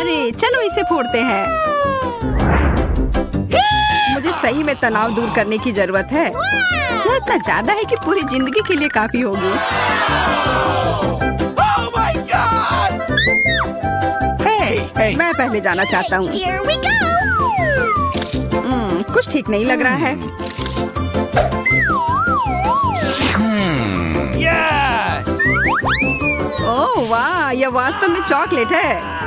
अरे चलो इसे फोड़ते हैं। मुझे सही में तनाव दूर करने की जरूरत है। यह इतना ज्यादा है कि पूरी जिंदगी के लिए काफी होगी। Hey! मैं पहले जाना चाहता हूँ। Here we go! कुछ ठीक नहीं लग रहा है। Yes! ओह वाह, यह वास्तव में चॉकलेट है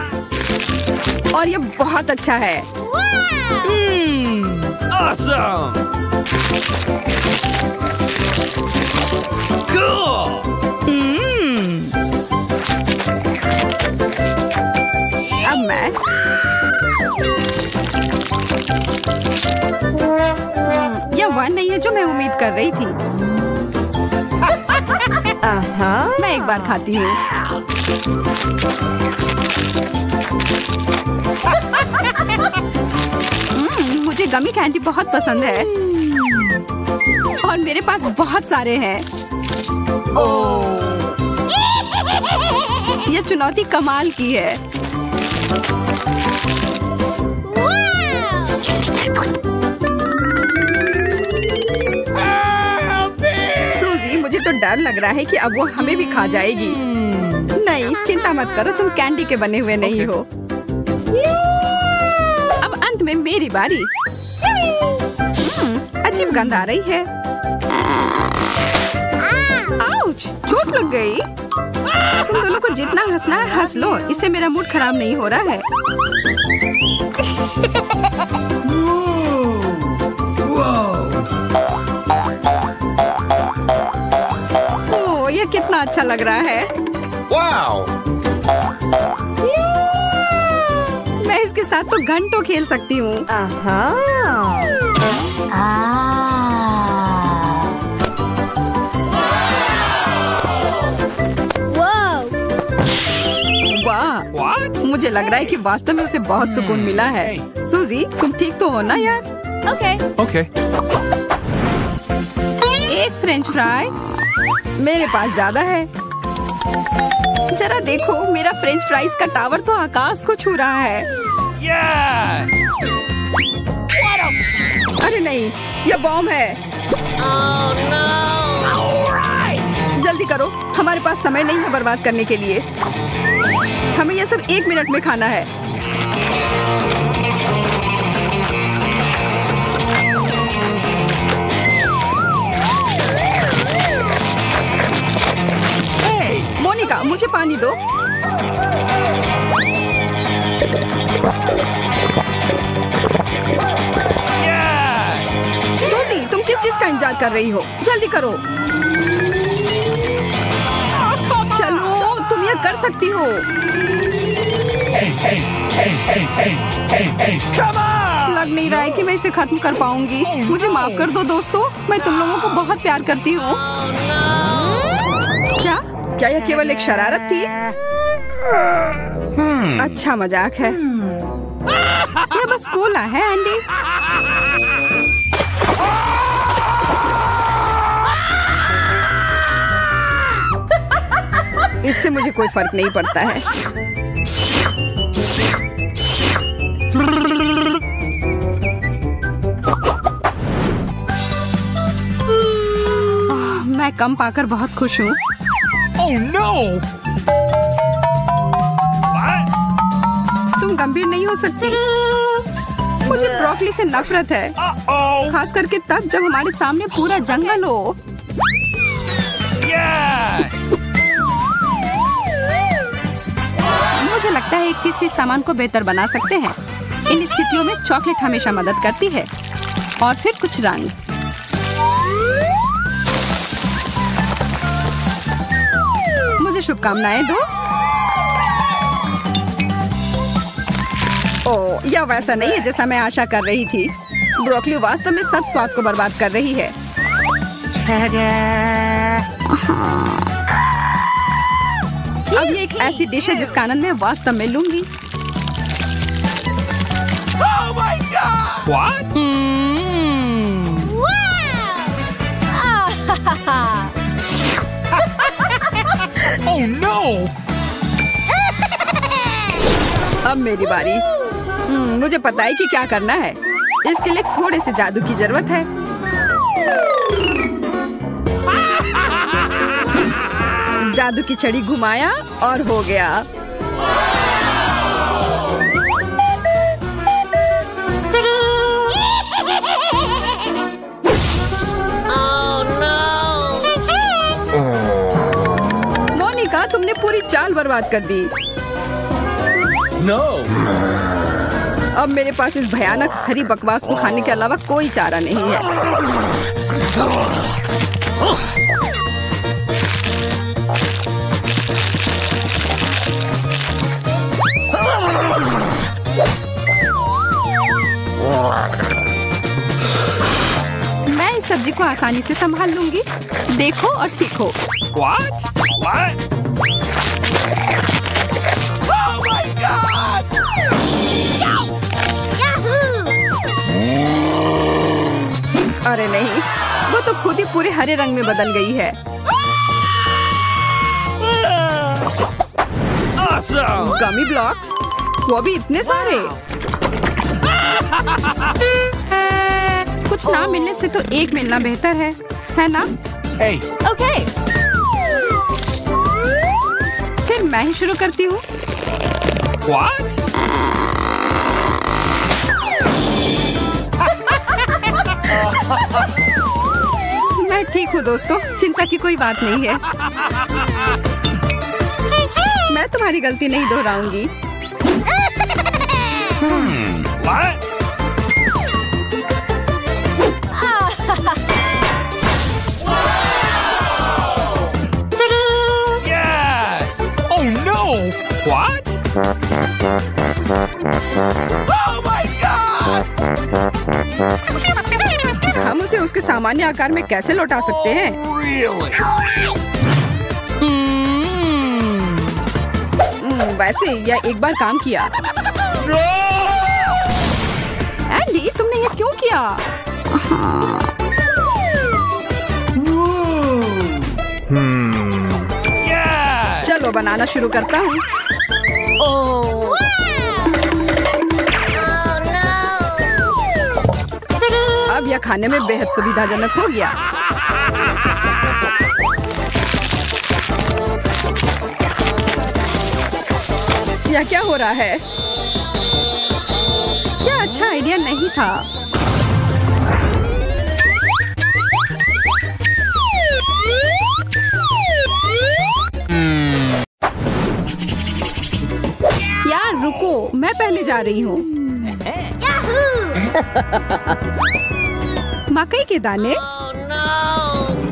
और यह बहुत अच्छा है। Awesome! Cool! अब मैं यह वह नहीं है जो मैं उम्मीद कर रही थी। मैं एक बार खाती हूँ। मुझे गमी कैंडी बहुत पसंद है और मेरे पास बहुत सारे हैं। यह चुनौती कमाल की है। सूजी, मुझे तो डर लग रहा है कि अब वो हमें भी खा जाएगी। नहीं, चिंता मत करो, तुम कैंडी के बने हुए नहीं हो। अब अंत में मेरी बारी। अजीब गंध आ रही है। आउच, चोट लग गई। तुम दोनों को जितना हंसना है हंस लो, इससे मेरा मूड खराब नहीं हो रहा है। ओह, ये कितना अच्छा लग रहा है। Wow! मैं इसके साथ तो घंटों खेल सकती हूँ। Whoa! वाह, What? मुझे लग रहा है कि वास्तव में उसे बहुत सुकून मिला है। सूजी, तुम ठीक तो हो ना यार? Okay. Okay. एक फ्रेंच फ्राई, मेरे पास ज्यादा है। जरा देखो, मेरा फ्रेंच फ्राइज का टावर तो आकाश को छू रहा है। Yes! अरे नहीं, यह बॉम्ब है। Oh no! जल्दी करो, हमारे पास समय नहीं है बर्बाद करने के लिए। हमें यह सब 1 मिनट में खाना है। मोनिका, मुझे पानी दो। Yes! सूजी, तुम किस चीज का इंतजार कर रही हो? जल्दी करो। चलो, तुम यह कर सकती हो। Come on! लग नहीं रहा है कि मैं इसे खत्म कर पाऊंगी। मुझे माफ कर दो दोस्तों, मैं तुम लोगों को बहुत प्यार करती हूँ। क्या यह केवल एक शरारत थी? अच्छा मजाक है। यह बस कोला है एंडी। इससे मुझे कोई फर्क नहीं पड़ता है। मैं कम पाकर बहुत खुश हूँ। Oh no! What? तुम गंभीर नहीं हो सकती। मुझे ब्रोकली से नफरत है, Uh-oh! खास करके तब जब हमारे सामने पूरा जंगल हो। Yes! मुझे लगता है एक चीज से इस सामान को बेहतर बना सकते हैं। इन स्थितियों में चॉकलेट हमेशा मदद करती है। और फिर कुछ रंग। मुझे शुभकामनाएं दो। ओह, यह वैसा नहीं है जैसा मैं आशा कर रही थी। ब्रोकली वास्तव में सब स्वाद को बर्बाद कर रही है। अब ये एक ऐसी डिश है जिसका आनंद मैं वास्तव में लूंगी। Oh my God! What? Oh no! अब मेरी बारी। मुझे पता है कि क्या करना है। इसके लिए थोड़े से जादू की जरूरत है। जादू की छड़ी घुमाया और हो गया। मोनिका, तुमने पूरी चाल बर्बाद कर दी। No. अब मेरे पास इस भयानक हरी बकवास को खाने के अलावा कोई चारा नहीं है। मैं इस सब्जी को आसानी से संभाल लूंगी। देखो और सीखो। What? What? Oh my God! अरे नहीं, वो तो खुद ही पूरे हरे रंग में बदल गई है। Awesome! गमी ब्लॉक्स, वो भी इतने सारे। कुछ ना मिलने से तो एक मिलना बेहतर है ना? Hey, Okay. फिर मैं ही शुरू करती हूँ। what? मैं ठीक हूँ दोस्तों, चिंता की कोई बात नहीं है। मैं तुम्हारी गलती नहीं दोहराऊंगी। What? Yes! Oh no! What? Oh my God! हम उसे उसके सामान्य आकार में कैसे लौटा सकते हैं? Really? वैसे यह एक बार काम किया। एंडी, तुमने यह क्यों किया? Yes! चलो बनाना शुरू करता हूँ। Oh. अब यह खाने में बेहद सुविधाजनक हो गया। यह क्या हो रहा है? क्या अच्छा आइडिया नहीं था। यार रुको, मैं पहले जा रही हूँ। मकई के दाने?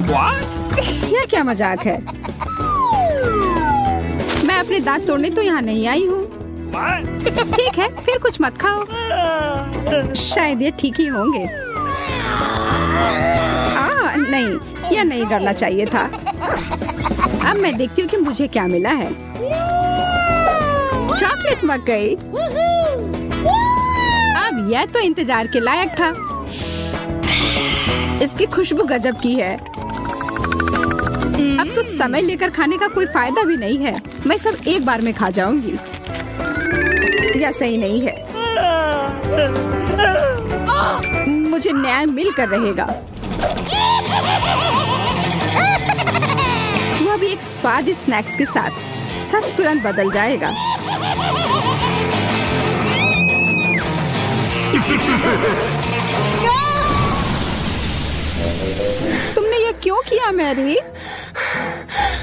What? यह क्या मजाक है? मैं अपने दांत तोड़ने तो यहाँ नहीं आई हूँ। What? ठीक है, फिर कुछ मत खाओ। शायद ये ठीक ही होंगे। नहीं, यह नहीं करना चाहिए था। अब मैं देखती हूँ कि मुझे क्या मिला है। चॉकलेट मकई। अब यह तो इंतजार के लायक था। इसकी खुशबू गजब की है। अब तो समय लेकर खाने का कोई फायदा भी नहीं है। मैं सब एक बार में खा जाऊंगी। यह सही नहीं है। मुझे न्याय मिलकर रहेगा। वह भी एक स्वादिष्ट स्नैक्स के साथ। सब तुरंत बदल जाएगा। तुमने ये क्यों किया मैरी?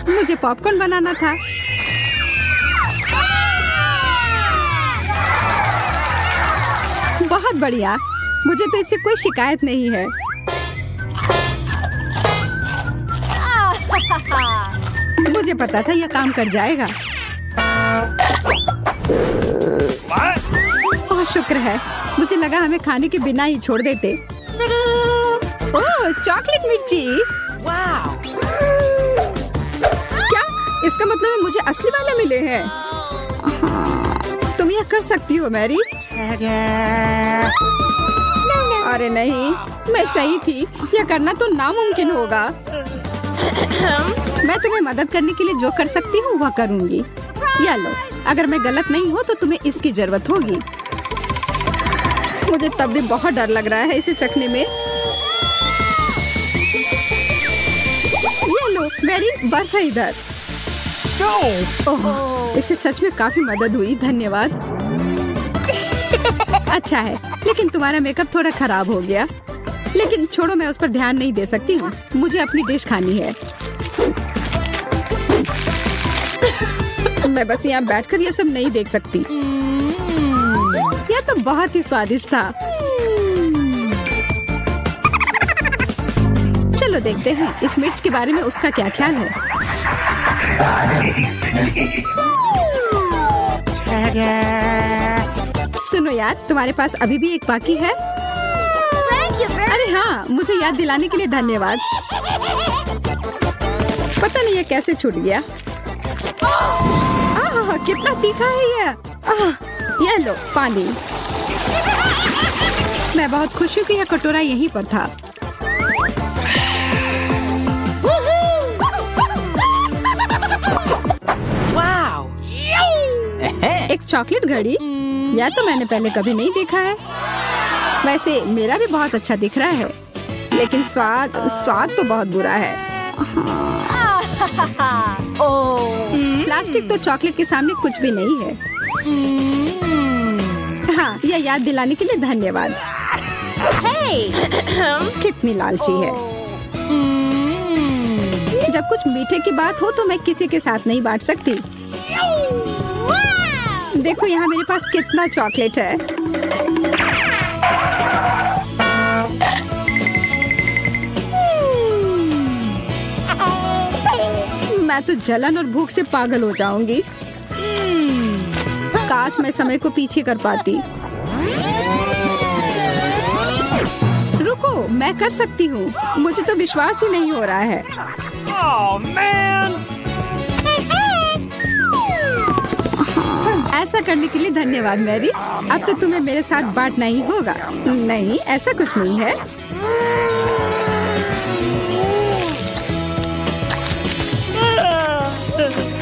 मुझे पॉपकॉर्न बनाना था। बहुत बढ़िया, मुझे तो इससे कोई शिकायत नहीं है। मुझे पता था यह काम कर जाएगा। ओह शुक्र है, मुझे लगा हमें खाने के बिना ही छोड़ देते। ओह चॉकलेट मिर्ची। क्या इसका मतलब है मुझे असली वाले मिले हैं? तुम यह कर सकती हो मैरी। अरे नहीं, मैं सही थी। यह करना तो नामुमकिन होगा। मैं तुम्हें मदद करने के लिए जो कर सकती हूँ वह करूँगी। या लो, अगर मैं गलत नहीं हूँ तो तुम्हें इसकी जरूरत होगी। मुझे तब भी बहुत डर लग रहा है इसे चखने में। ये लो मेरी बर्फ है इधर। ओह, इससे सच में काफी मदद हुई, धन्यवाद। अच्छा है, लेकिन तुम्हारा मेकअप थोड़ा खराब हो गया। लेकिन छोड़ो, मैं उस पर ध्यान नहीं दे सकती हूँ। मुझे अपनी डिश खानी है। मैं बस यहाँ बैठकर ये सब नहीं देख सकती। यह तो बहुत ही स्वादिष्ट था। चलो देखते हैं इस मिर्च के बारे में उसका क्या ख्याल है। सुनो यार, तुम्हारे पास अभी भी एक बाकी है। अरे हाँ, मुझे याद दिलाने के लिए धन्यवाद। पता नहीं ये कैसे छूट गया। कितना तीखा है ये लो पानी। मैं बहुत खुश हूँ कि यह कटोरा यहीं पर था। एक चॉकलेट घड़ी, यह तो मैंने पहले कभी नहीं देखा है। वैसे मेरा भी बहुत अच्छा दिख रहा है, लेकिन स्वाद तो बहुत बुरा है। प्लास्टिक तो चॉकलेट के सामने कुछ भी नहीं है। हाँ, यह याद दिलाने के लिए धन्यवाद। कितनी लालची है। जब कुछ मीठे की बात हो तो मैं किसी के साथ नहीं बांट सकती। देखो यहाँ मेरे पास कितना चॉकलेट है। मैं तो जलन और भूख से पागल हो जाऊंगी। काश मैं समय को पीछे कर पाती। रुको, मैं कर सकती हूँ। मुझे तो विश्वास ही नहीं हो रहा है। Oh, man. ऐसा करने के लिए धन्यवाद मैरी। अब तो तुम्हें मेरे साथ बांटना ही होगा। नहीं, ऐसा कुछ नहीं है।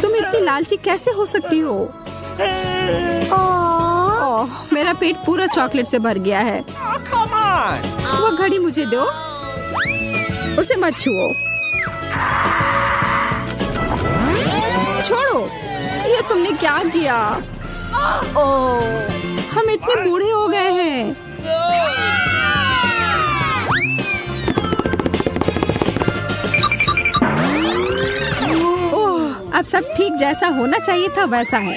तुम इतनी लालची कैसे हो सकती हो? ओह, मेरा पेट पूरा चॉकलेट से भर गया है। Oh, come on. वो घड़ी मुझे दो। उसे मत छुओ। छोड़ो, ये तुमने क्या किया? हम इतने बूढ़े हो गए हैं। ओह, अब सब ठीक जैसा होना चाहिए था वैसा है।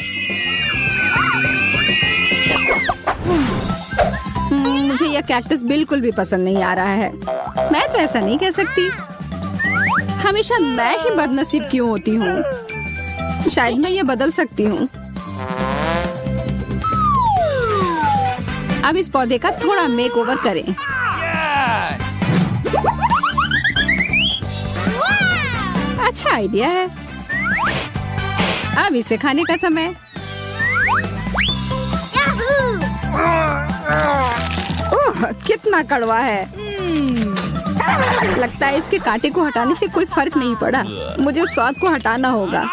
मुझे यह कैक्टस बिल्कुल भी पसंद नहीं आ रहा है। मैं तो ऐसा नहीं कह सकती। हमेशा मैं ही बदनसीब क्यों होती हूँ? शायद मैं ये बदल सकती हूँ। अब इस पौधे का थोड़ा मेकओवर करें। Yes. अच्छा आइडिया है। अब इसे खाने का समय। ओह, कितना कड़वा है। लगता है इसके कांटे को हटाने से कोई फर्क नहीं पड़ा। मुझे उस स्वाद को हटाना होगा।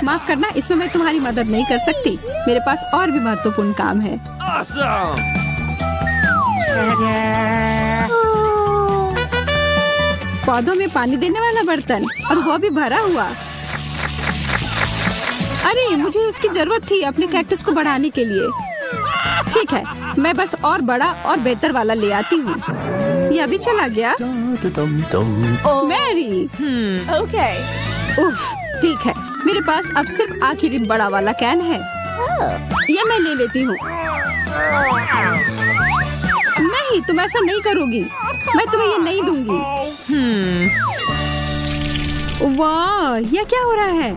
माफ करना, इसमें मैं तुम्हारी मदद नहीं कर सकती। मेरे पास और भी महत्वपूर्ण काम है। Awesome. पौधों में पानी देने वाला बर्तन, और वो भी भरा हुआ। अरे, मुझे इसकी जरूरत थी अपने कैक्टस को बढ़ाने के लिए। ठीक है, मैं बस और बड़ा और बेहतर वाला ले आती हूँ। यह भी चला गया। मैरी। Okay. उफ, ठीक है। मेरे पास अब सिर्फ आखिरी बड़ा वाला कैन है। यह मैं ले लेती हूँ। नहीं, तुम ऐसा नहीं करोगी। मैं तुम्हें ये नहीं दूंगी। वाह, यह क्या हो रहा है?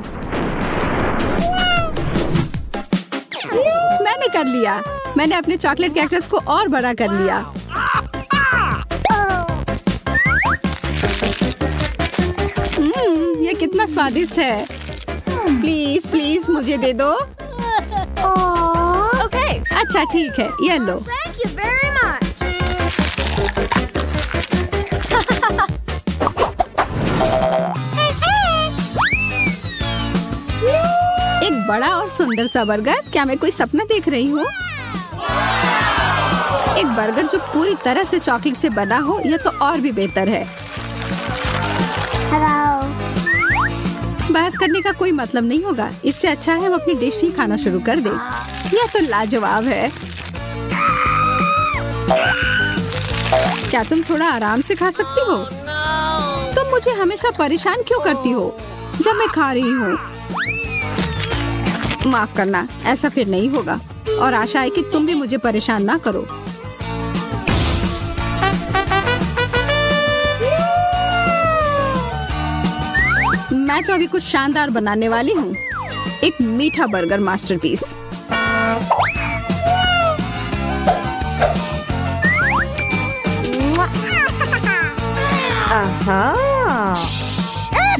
मैंने कर लिया। मैंने अपने चॉकलेट कैक्टस को और बड़ा कर लिया। ये कितना स्वादिष्ट है। प्लीज प्लीज मुझे दे दो। Okay. अच्छा ठीक है, ये लो। Thank you very much. बड़ा और सुंदर सा बर्गर। क्या मैं कोई सपना देख रही हूँ? एक बर्गर जो पूरी तरह से चॉकलेट से बना हो, यह तो और भी बेहतर है। बहस करने का कोई मतलब नहीं होगा। इससे अच्छा है हम अपनी डिश ही खाना शुरू कर दें। यह तो लाजवाब है। क्या तुम थोड़ा आराम से खा सकती हो? तुम मुझे हमेशा परेशान क्यों करती हो जब मैं खा रही हूँ? माफ करना, ऐसा फिर नहीं होगा और आशा है कि तुम भी मुझे परेशान ना करो। मैं तो अभी कुछ शानदार बनाने वाली हूँ। एक मीठा बर्गर मास्टरपीस।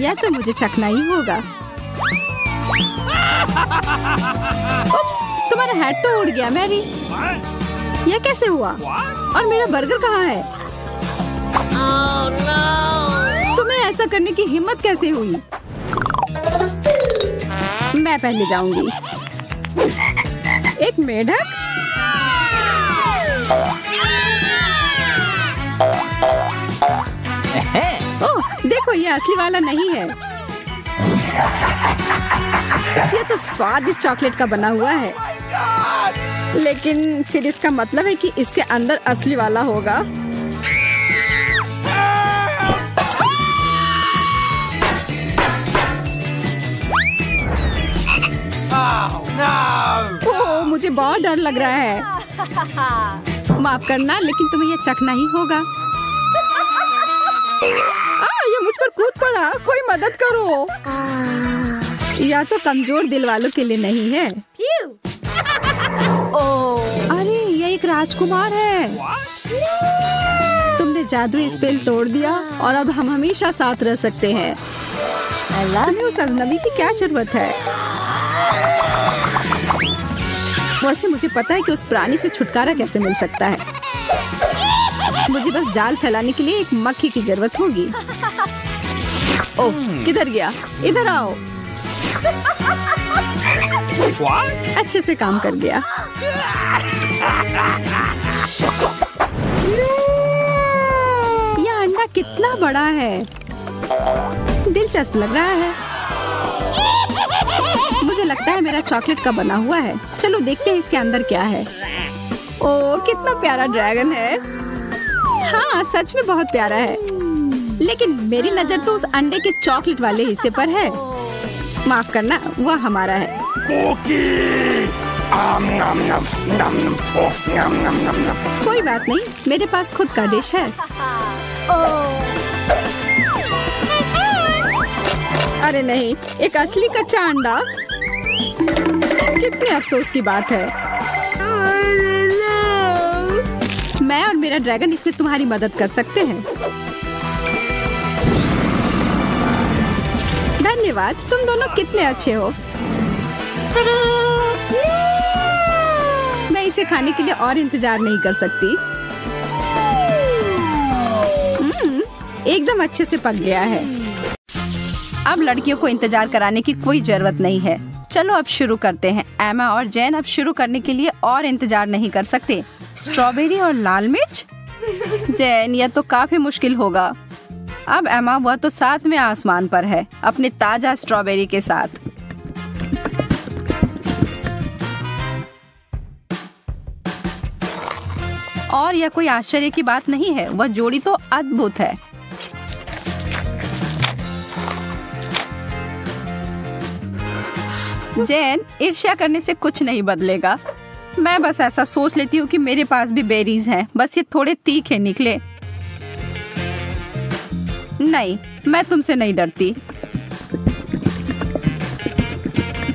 यह तो मुझे चखना ही होगा। उप्स, तुम्हारा हैट तो उड़ गया मैरी। यह कैसे हुआ? और मेरा बर्गर कहाँ है? तुम्हें ऐसा करने की हिम्मत कैसे हुई? मैं पहले जाऊंगी। एक मेढक? ओह, देखो ये असली वाला नहीं है। ये तो स्वादिष्ट चॉकलेट का बना हुआ है। लेकिन फिर इसका मतलब है कि इसके अंदर असली वाला होगा। ओह, मुझे बहुत डर लग रहा है। माफ करना, लेकिन तुम्हें यह चखना ही होगा। ये मुझ पर कूद पड़ा। कोई मदद करो। यह तो कमजोर दिल वालों के लिए नहीं है। अरे, यह एक राजकुमार है। तुमने जादुई स्पेल तोड़ दिया और अब हम हमेशा साथ रह सकते हैं। तुम्हें उस अजनबी की क्या जरूरत है? वैसे मुझे पता है कि उस प्राणी से छुटकारा कैसे मिल सकता है। मुझे बस जाल फैलाने के लिए एक मक्खी की जरूरत होगी। ओह, किधर गया? इधर आओ। अच्छे से काम कर गया। यह अंडा कितना बड़ा है। दिलचस्प लग रहा है। मुझे लगता है मेरा चॉकलेट का बना हुआ है। चलो देखते हैं इसके अंदर क्या है। ओह, कितना प्यारा ड्रैगन है। हाँ, सच में बहुत प्यारा है। लेकिन मेरी नजर तो उस अंडे के चॉकलेट वाले हिस्से पर है। माफ करना, वह हमारा है। कोई बात नहीं, मेरे पास खुद का डिश है। अरे नहीं, एक असली कच्चा अंडा। कितने अफसोस की बात है। मैं और मेरा ड्रैगन इसमें तुम्हारी मदद कर सकते हैं। धन्यवाद, तुम दोनों कितने अच्छे हो। मैं इसे खाने के लिए और इंतजार नहीं कर सकती। एकदम अच्छे से पक गया है। अब लड़कियों को इंतजार कराने की कोई जरूरत नहीं है। चलो अब शुरू करते हैं। एमा और जैन अब शुरू करने के लिए और इंतजार नहीं कर सकते। स्ट्रॉबेरी और लाल मिर्च? जैन, यह तो काफी मुश्किल होगा। अब एमा, वह तो 7वें आसमान पर है अपने ताजा स्ट्रॉबेरी के साथ। और यह कोई आश्चर्य की बात नहीं है। वह जोड़ी तो अद्भुत है। जैन, ईर्ष्या करने से कुछ नहीं बदलेगा। मैं बस ऐसा सोच लेती हूँ कि मेरे पास भी बेरीज हैं, बस ये थोड़े तीखे निकले। नहीं, मैं तुमसे नहीं डरती।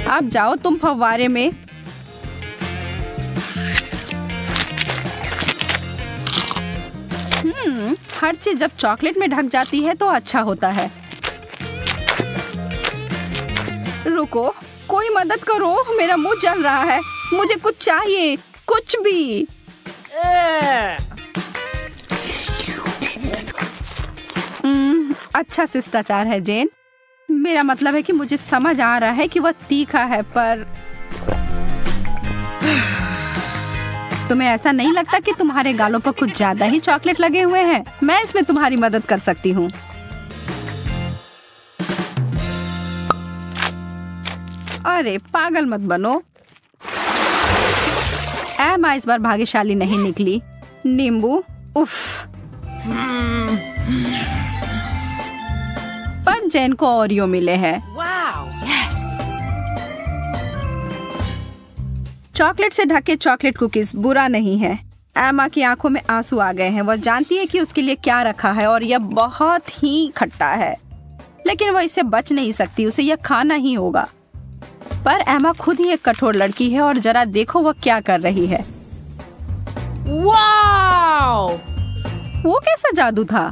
अब जाओ तुम फव्वारे में। हर चीज जब चॉकलेट में ढक जाती है तो अच्छा होता है। रुको, कोई मदद करो, मेरा मुंह जल रहा है। मुझे कुछ चाहिए, कुछ भी। अच्छा शिष्टाचार है जैन। मेरा मतलब है कि मुझे समझ आ रहा है कि वह तीखा है, पर तुम्हें ऐसा नहीं लगता कि तुम्हारे गालों पर कुछ ज्यादा ही चॉकलेट लगे हुए हैं? मैं इसमें तुम्हारी मदद कर सकती हूँ। अरे पागल मत बनो। एमा इस बार भाग्यशाली नहीं निकली। नींबू, उफ। पर जेन को ओरियो मिले हैं। चॉकलेट से ढके चॉकलेट कुकीज बुरा नहीं है। एमा की आंखों में आंसू आ गए हैं। वह जानती है कि उसके लिए क्या रखा है और यह बहुत ही खट्टा है, लेकिन वह इससे बच नहीं सकती, उसे यह खाना ही होगा। पर एमा खुद ही एक कठोर लड़की है और जरा देखो वह क्या कर रही है। Wow! वो कैसा जादू था?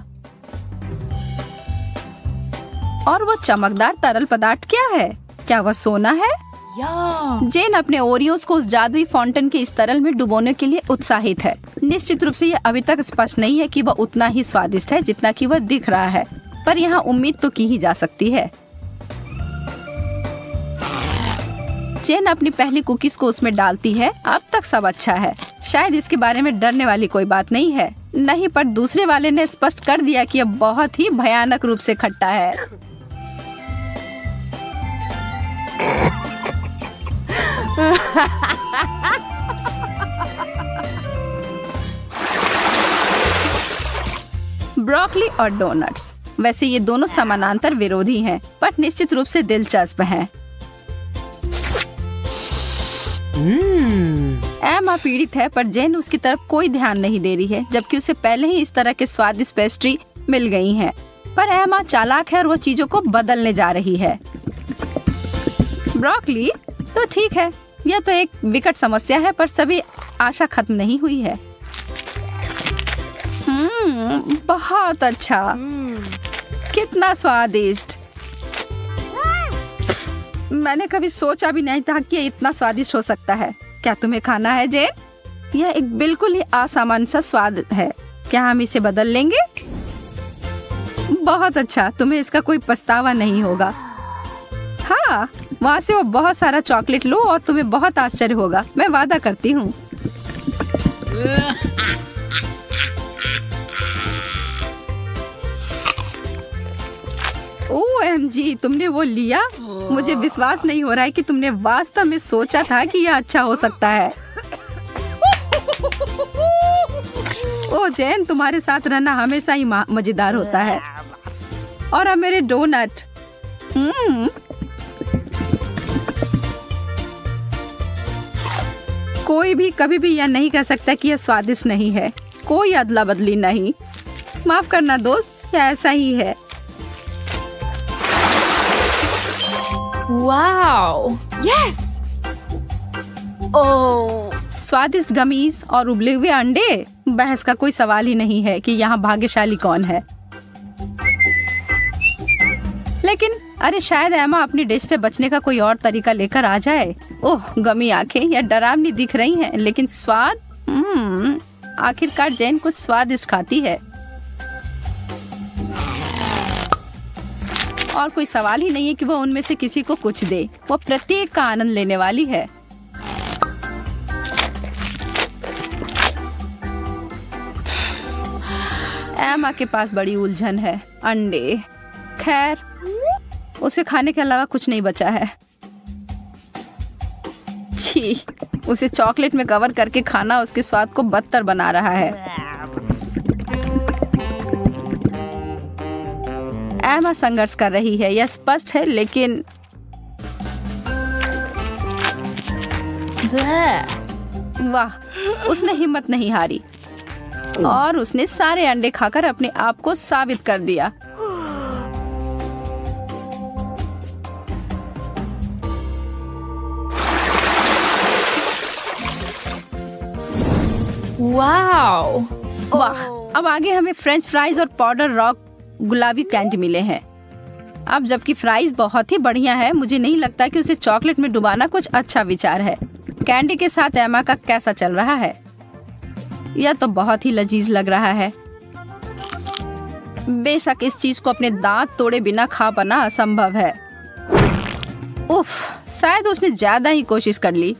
और वो चमकदार तरल पदार्थ क्या है? क्या वह सोना है? जेन अपने ओरियोस को उस जादुई फाउंटेन के इस तरल में डुबोने के लिए उत्साहित है। निश्चित रूप से यह अभी तक स्पष्ट नहीं है कि वह उतना ही स्वादिष्ट है जितना कि वह दिख रहा है, पर यहाँ उम्मीद तो की ही जा सकती है। जेन अपनी पहली कुकीज को उसमें डालती है। अब तक सब अच्छा है, शायद इसके बारे में डरने वाली कोई बात नहीं है। नहीं, पर दूसरे वाले ने स्पष्ट कर दिया कि यह बहुत ही भयानक रूप से खट्टा है। ब्रोकली और डोनट्स, वैसे ये दोनों समानांतर विरोधी हैं, पर निश्चित रूप से दिलचस्प हैं। एमा पीड़ित है, पर जेन उसकी तरफ कोई ध्यान नहीं दे रही है, जबकि उसे पहले ही इस तरह के स्वादिष्ट पेस्ट्री मिल गई हैं। पर एमा चालाक है और वो चीजों को बदलने जा रही है। ब्रोकली तो ठीक है, यह तो एक विकट समस्या है, पर सभी आशा खत्म नहीं हुई है। बहुत अच्छा, कितना स्वादिष्ट। मैंने कभी सोचा भी नहीं था कि ये इतना स्वादिष्ट हो सकता है। क्या तुम्हें खाना है जेन? यह एक बिल्कुल ही असामान्य सा स्वाद है। क्या हम इसे बदल लेंगे? बहुत अच्छा, तुम्हें इसका कोई पछतावा नहीं होगा। हाँ, वहाँ से वो बहुत सारा चॉकलेट लो और तुम्हें बहुत आश्चर्य होगा, मैं वादा करती हूँ। OMG, तुमने वो लिया? मुझे विश्वास नहीं हो रहा है कि तुमने वास्तव में सोचा था कि यह अच्छा हो सकता है। ओ जैन, तुम्हारे साथ रहना हमेशा ही मजेदार होता है। और अब मेरे डोनट। कोई भी कभी भी यह नहीं कह सकता कि यह स्वादिष्ट नहीं है। कोई अदला बदली नहीं। माफ करना दोस्त, यह ऐसा ही है। Wow! Yes! Oh! स्वादिष्ट गमीज और उबले हुए अंडे, बहस का कोई सवाल ही नहीं है कि यहाँ भाग्यशाली कौन है। लेकिन अरे शायद एमा अपनी डिश से बचने का कोई और तरीका लेकर आ जाए। ओह गमी आंखें, यह डरावनी दिख रही हैं, लेकिन स्वाद आखिरकार जैन कुछ स्वादिष्ट खाती है। और कोई सवाल ही नहीं है कि वो उनमें से किसी को कुछ दे। वो प्रत्येक का आनंद लेने वाली है। एमा के पास बड़ी उलझन है। अंडे, खैर उसे खाने के अलावा कुछ नहीं बचा है। छी, उसे चॉकलेट में कवर करके खाना उसके स्वाद को बदतर बना रहा है। एमा संघर्ष कर रही है, यह स्पष्ट है, लेकिन वाह, उसने हिम्मत नहीं हारी और उसने सारे अंडे खाकर अपने आप को साबित कर दिया। वाओ! वाह, अब आगे हमें फ्रेंच फ्राइज और पाउडर रॉक गुलाबी कैंडी मिले हैं। अब जबकि फ्राइज बहुत ही बढ़िया है, मुझे नहीं लगता कि उसे चॉकलेट में डुबाना कुछ अच्छा विचार है। कैंडी के साथ एमा का कैसा चल रहा है? यह तो बहुत ही लजीज लग रहा है। बेशक इस चीज को अपने दांत तोड़े बिना खा पाना असंभव है। उफ, शायद उसने ज्यादा ही कोशिश कर ली।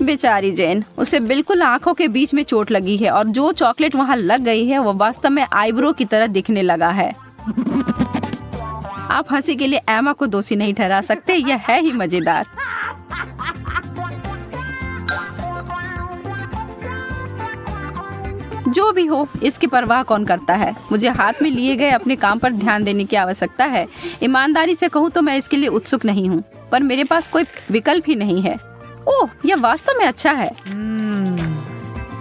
बेचारी जेन, उसे बिल्कुल आंखों के बीच में चोट लगी है और जो चॉकलेट वहाँ लग गई है वो वास्तव में आईब्रो की तरह दिखने लगा है। आप हंसी के लिए एमा को दोषी नहीं ठहरा सकते, यह है ही मजेदार। जो भी हो, इसकी परवाह कौन करता है। मुझे हाथ में लिए गए अपने काम पर ध्यान देने की आवश्यकता है। ईमानदारी से कहूँ तो मैं इसके लिए उत्सुक नहीं हूँ, पर मेरे पास कोई विकल्प ही नहीं है। ओह, यह वास्तव में अच्छा है।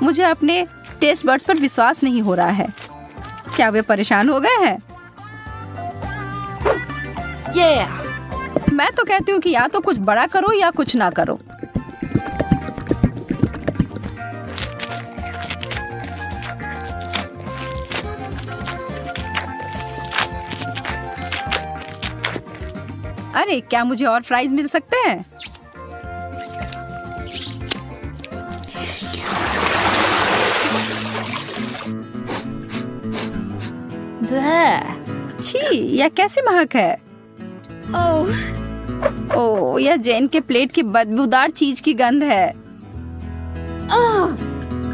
मुझे अपने टेस्ट बड्स पर विश्वास नहीं हो रहा है। क्या वे परेशान हो गए हैं? मैं तो कहती हूँ कि या तो कुछ बड़ा करो या कुछ ना करो। अरे, क्या मुझे और फ्राइज मिल सकते हैं? छी, यह कैसी महक है? ओह, यह जेन के प्लेट की बदबूदार चीज की गंध है।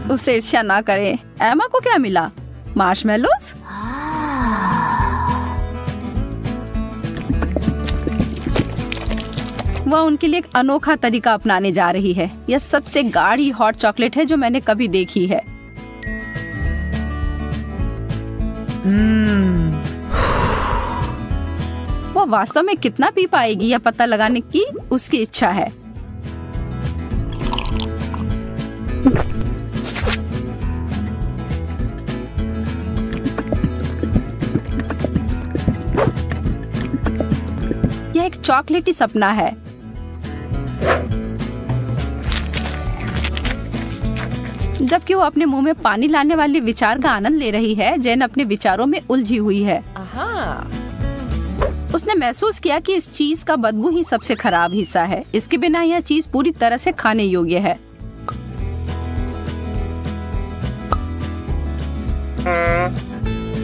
उसे ईर्ष्या ना करें। एमा को क्या मिला? मार्शमेलोस? वह उनके लिए एक अनोखा तरीका अपनाने जा रही है। यह सबसे गाढ़ी हॉट चॉकलेट है जो मैंने कभी देखी है। वह वास्तव में कितना पी पाएगी यह पता लगाने की उसकी इच्छा है। यह एक चॉकलेटी सपना है। जबकि वो अपने मुंह में पानी लाने वाले विचार का आनंद ले रही है, जेन अपने विचारों में उलझी हुई है। उसने महसूस किया कि इस चीज का बदबू ही सबसे खराब हिस्सा है। इसके बिना यह चीज पूरी तरह से खाने योग्य है।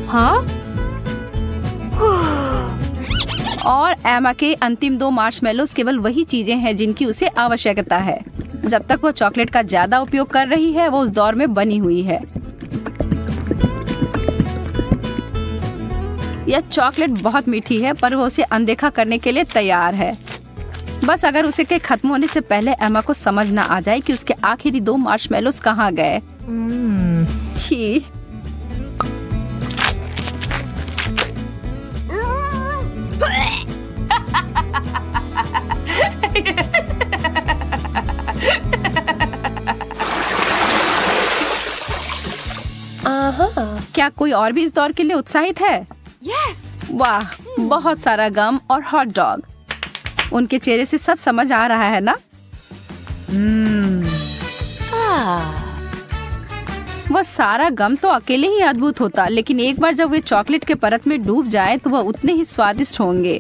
हाँ? और एमा के अंतिम 2 मार्शमेलोस केवल वही चीजें हैं जिनकी उसे आवश्यकता है। जब तक वो चॉकलेट का ज्यादा उपयोग कर रही है, वो उस दौर में बनी हुई है। यह चॉकलेट बहुत मीठी है, पर वो उसे अनदेखा करने के लिए तैयार है। बस अगर उसे के खत्म होने से पहले एमा को समझ ना आ जाए कि उसके आखिरी 2 मार्शमेलोस कहाँ गए। छी। क्या कोई और भी इस दौर के लिए उत्साहित है? वाह, बहुत सारा गम और हॉट डॉग। उनके चेहरे से सब समझ आ रहा है ना? वह सारा गम तो अकेले ही अद्भुत होता, लेकिन एक बार जब वे चॉकलेट के परत में डूब जाए तो वह उतने ही स्वादिष्ट होंगे।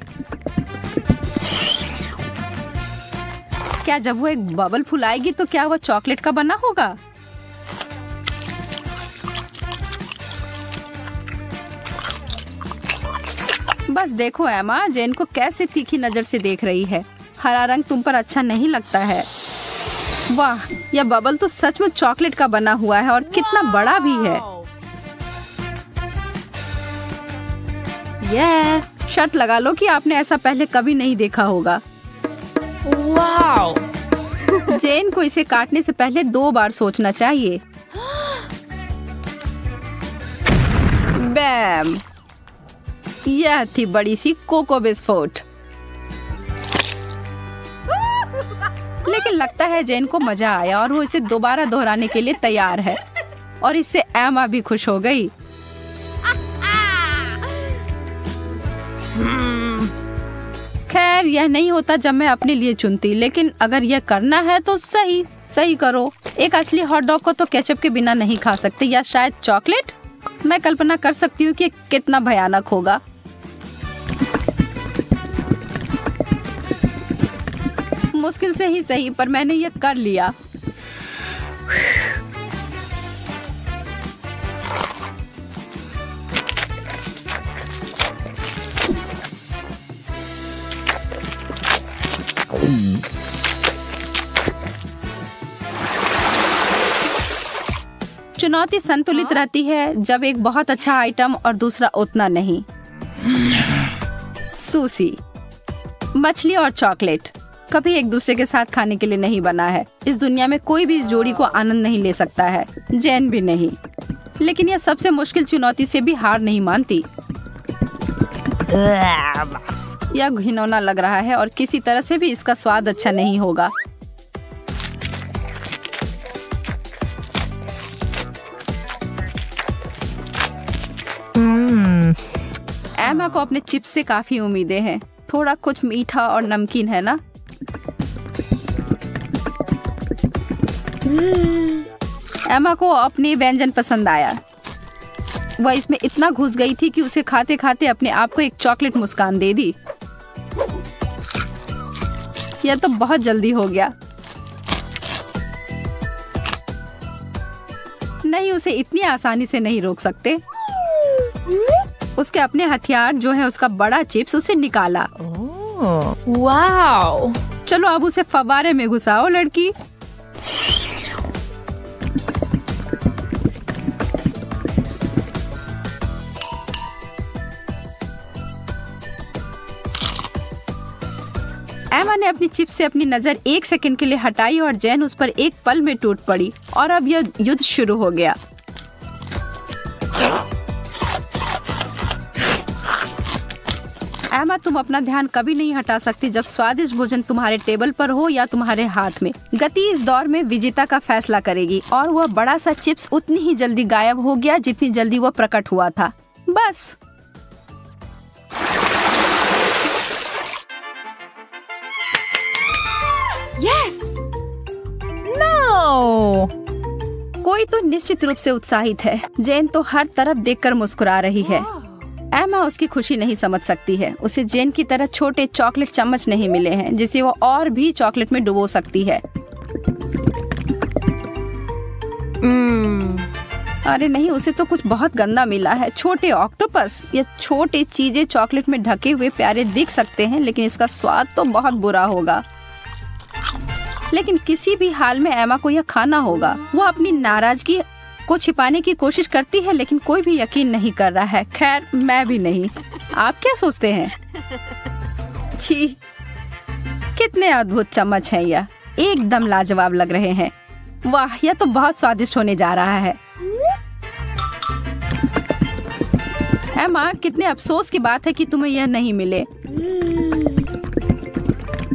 क्या जब वो एक बबल फुलाएगी तो क्या वह चॉकलेट का बना होगा? बस देखो एमा, जेन को कैसे तीखी नजर से देख रही है। हरा रंग तुम पर अच्छा नहीं लगता है। वाह, यह बबल तो सच में चॉकलेट का बना हुआ है और कितना बड़ा भी है। शर्त लगा लो कि आपने ऐसा पहले कभी नहीं देखा होगा। जेन को इसे काटने से पहले 2 बार सोचना चाहिए। बैम! यह थी बड़ी सी कोको बिस्कुट। लेकिन लगता है जेन को मजा आया और वो इसे दोबारा दोहराने के लिए तैयार है। और इससे एमा भी खुश हो गई। खैर, यह नहीं होता जब मैं अपने लिए चुनती, लेकिन अगर यह करना है तो सही करो। एक असली हॉट डॉग को तो केचप के बिना नहीं खा सकते, या शायद चॉकलेट। मैं कल्पना कर सकती हूँ कि कितना भयानक होगा। मुश्किल से ही सही, पर मैंने ये कर लिया। चुनौती संतुलित रहती है जब एक बहुत अच्छा आइटम और दूसरा उतना नहीं। सुशी, मछली और चॉकलेट कभी एक दूसरे के साथ खाने के लिए नहीं बना है। इस दुनिया में कोई भी इस जोड़ी को आनंद नहीं ले सकता है, जैन भी नहीं। लेकिन यह सबसे मुश्किल चुनौती से भी हार नहीं मानती। यह घिनौना लग रहा है और किसी तरह से भी इसका स्वाद अच्छा नहीं होगा। एमा को अपने चिप्स से काफी उम्मीदें हैं। थोड़ा कुछ मीठा और नमकीन है ना? एमा को अपनी व्यंजन पसंद आया। वह इसमें इतना घुस गई थी कि उसे खाते खाते अपने आप को एक चॉकलेट मुस्कान दे दी। यह तो बहुत जल्दी हो गया। नहीं, उसे इतनी आसानी से नहीं रोक सकते। उसके अपने हथियार जो है उसका बड़ा चिप्स उसे निकाला। Wow. चलो अब उसे फव्वारे में घुसाओ लड़की। एमा ने अपनी चिप्स से अपनी नजर एक सेकंड के लिए हटाई और जैन उस पर एक पल में टूट पड़ी और अब यह युद्ध शुरू हो गया। एमा, तुम अपना ध्यान कभी नहीं हटा सकती जब स्वादिष्ट भोजन तुम्हारे टेबल पर हो या तुम्हारे हाथ में। गति इस दौर में विजेता का फैसला करेगी और वह बड़ा सा चिप्स उतनी ही जल्दी गायब हो गया जितनी जल्दी वह प्रकट हुआ था। बस। Yes. No. कोई तो निश्चित रूप से उत्साहित है। जेन तो हर तरफ देखकर मुस्कुरा रही है। एमा उसकी खुशी नहीं समझ सकती है। उसे जेन की तरह छोटे चॉकलेट चम्मच नहीं मिले हैं जिसे वो और भी चॉकलेट में डुबो सकती है। अरे नहीं, उसे तो कुछ बहुत गंदा मिला है। छोटे ऑक्टोपस। ये छोटे चीजें चॉकलेट में ढके हुए प्यारे दिख सकते हैं लेकिन इसका स्वाद तो बहुत बुरा होगा। लेकिन किसी भी हाल में एमा को यह खाना होगा। वो अपनी नाराजगी को छिपाने की कोशिश करती है लेकिन कोई भी यकीन नहीं कर रहा है। खैर, मैं भी नहीं। आप क्या सोचते हैं? छी, कितने अद्भुत चम्मच हैं यह। एकदम लाजवाब लग रहे हैं। वाह, यह तो बहुत स्वादिष्ट होने जा रहा है। एमा, कितने अफसोस की बात है कि तुम्हें यह नहीं मिले।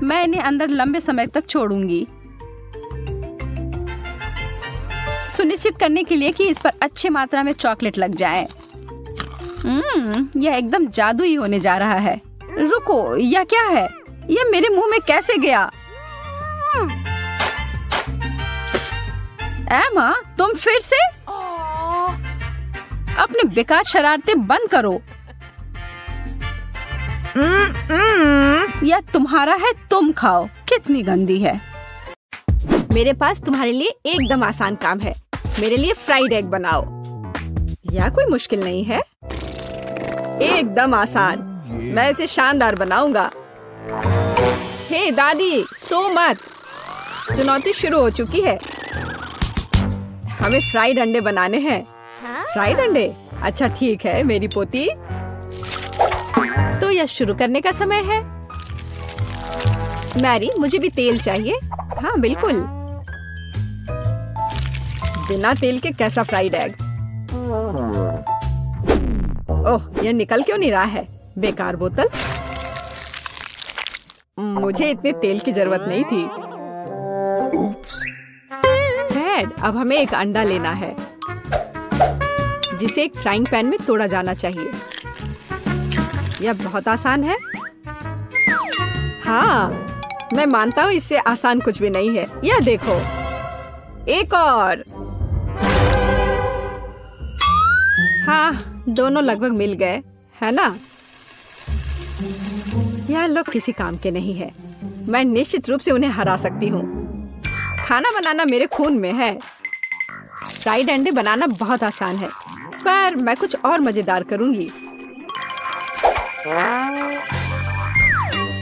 मैं इन्हें अंदर लंबे समय तक छोड़ूंगी, सुनिश्चित करने के लिए कि इस पर अच्छी मात्रा में चॉकलेट लग जाए। यह एकदम जादुई होने जा रहा है। रुको, यह क्या है? यह मेरे मुंह में कैसे गया? एमा, तुम फिर से? अपने बेकार शरारतें बंद करो। यह तुम्हारा है, तुम खाओ। कितनी गंदी है। मेरे पास तुम्हारे लिए एकदम आसान काम है। मेरे लिए फ्राइड एग बनाओ। यह कोई मुश्किल नहीं है, एकदम आसान। मैं इसे शानदार बनाऊंगा। हे दादी, सो मत। चुनौती शुरू हो चुकी है। हमें फ्राइड अंडे बनाने हैं। फ्राइड अंडे? अच्छा ठीक है मेरी पोती। तो यह शुरू करने का समय है। मैरी, मुझे भी तेल चाहिए। हाँ बिल्कुल। बिना तेल के कैसा फ्राइड एग? ओह, यह निकल क्यों नहीं रहा है? बेकार बोतल। मुझे इतने तेल की जरूरत नहीं थी। फ्रेड, अब हमें एक अंडा लेना है जिसे एक फ्राइंग पैन में तोड़ा जाना चाहिए। यह बहुत आसान है। हाँ, मैं मानता हूँ इससे आसान कुछ भी नहीं है। यह देखो, एक और। हाँ, दोनों लगभग मिल गए, है ना? यह लोग किसी काम के नहीं है। मैं निश्चित रूप से उन्हें हरा सकती हूँ। खाना बनाना मेरे खून में है। फ्राइड अंडे बनाना बहुत आसान है, पर मैं कुछ और मजेदार करूंगी।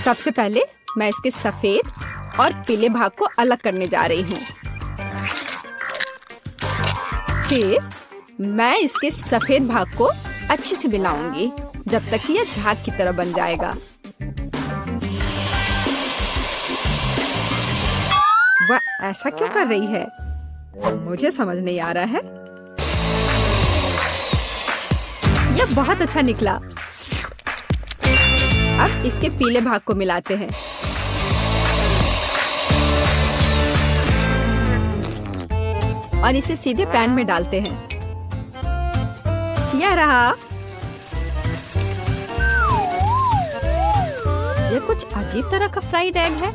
सबसे पहले मैं इसके सफेद और पीले भाग को अलग करने जा रही हूँ। फिर मैं इसके सफेद भाग को अच्छे से मिलाऊंगी जब तक कि यह झाग की तरह बन जाएगा। वह ऐसा क्यों कर रही है? मुझे समझ नहीं आ रहा है। यह बहुत अच्छा निकला। अब इसके पीले भाग को मिलाते हैं। और इसे सीधे पैन में डालते हैं। यह रहा। यह कुछ अजीब तरह का फ्राइड एग है।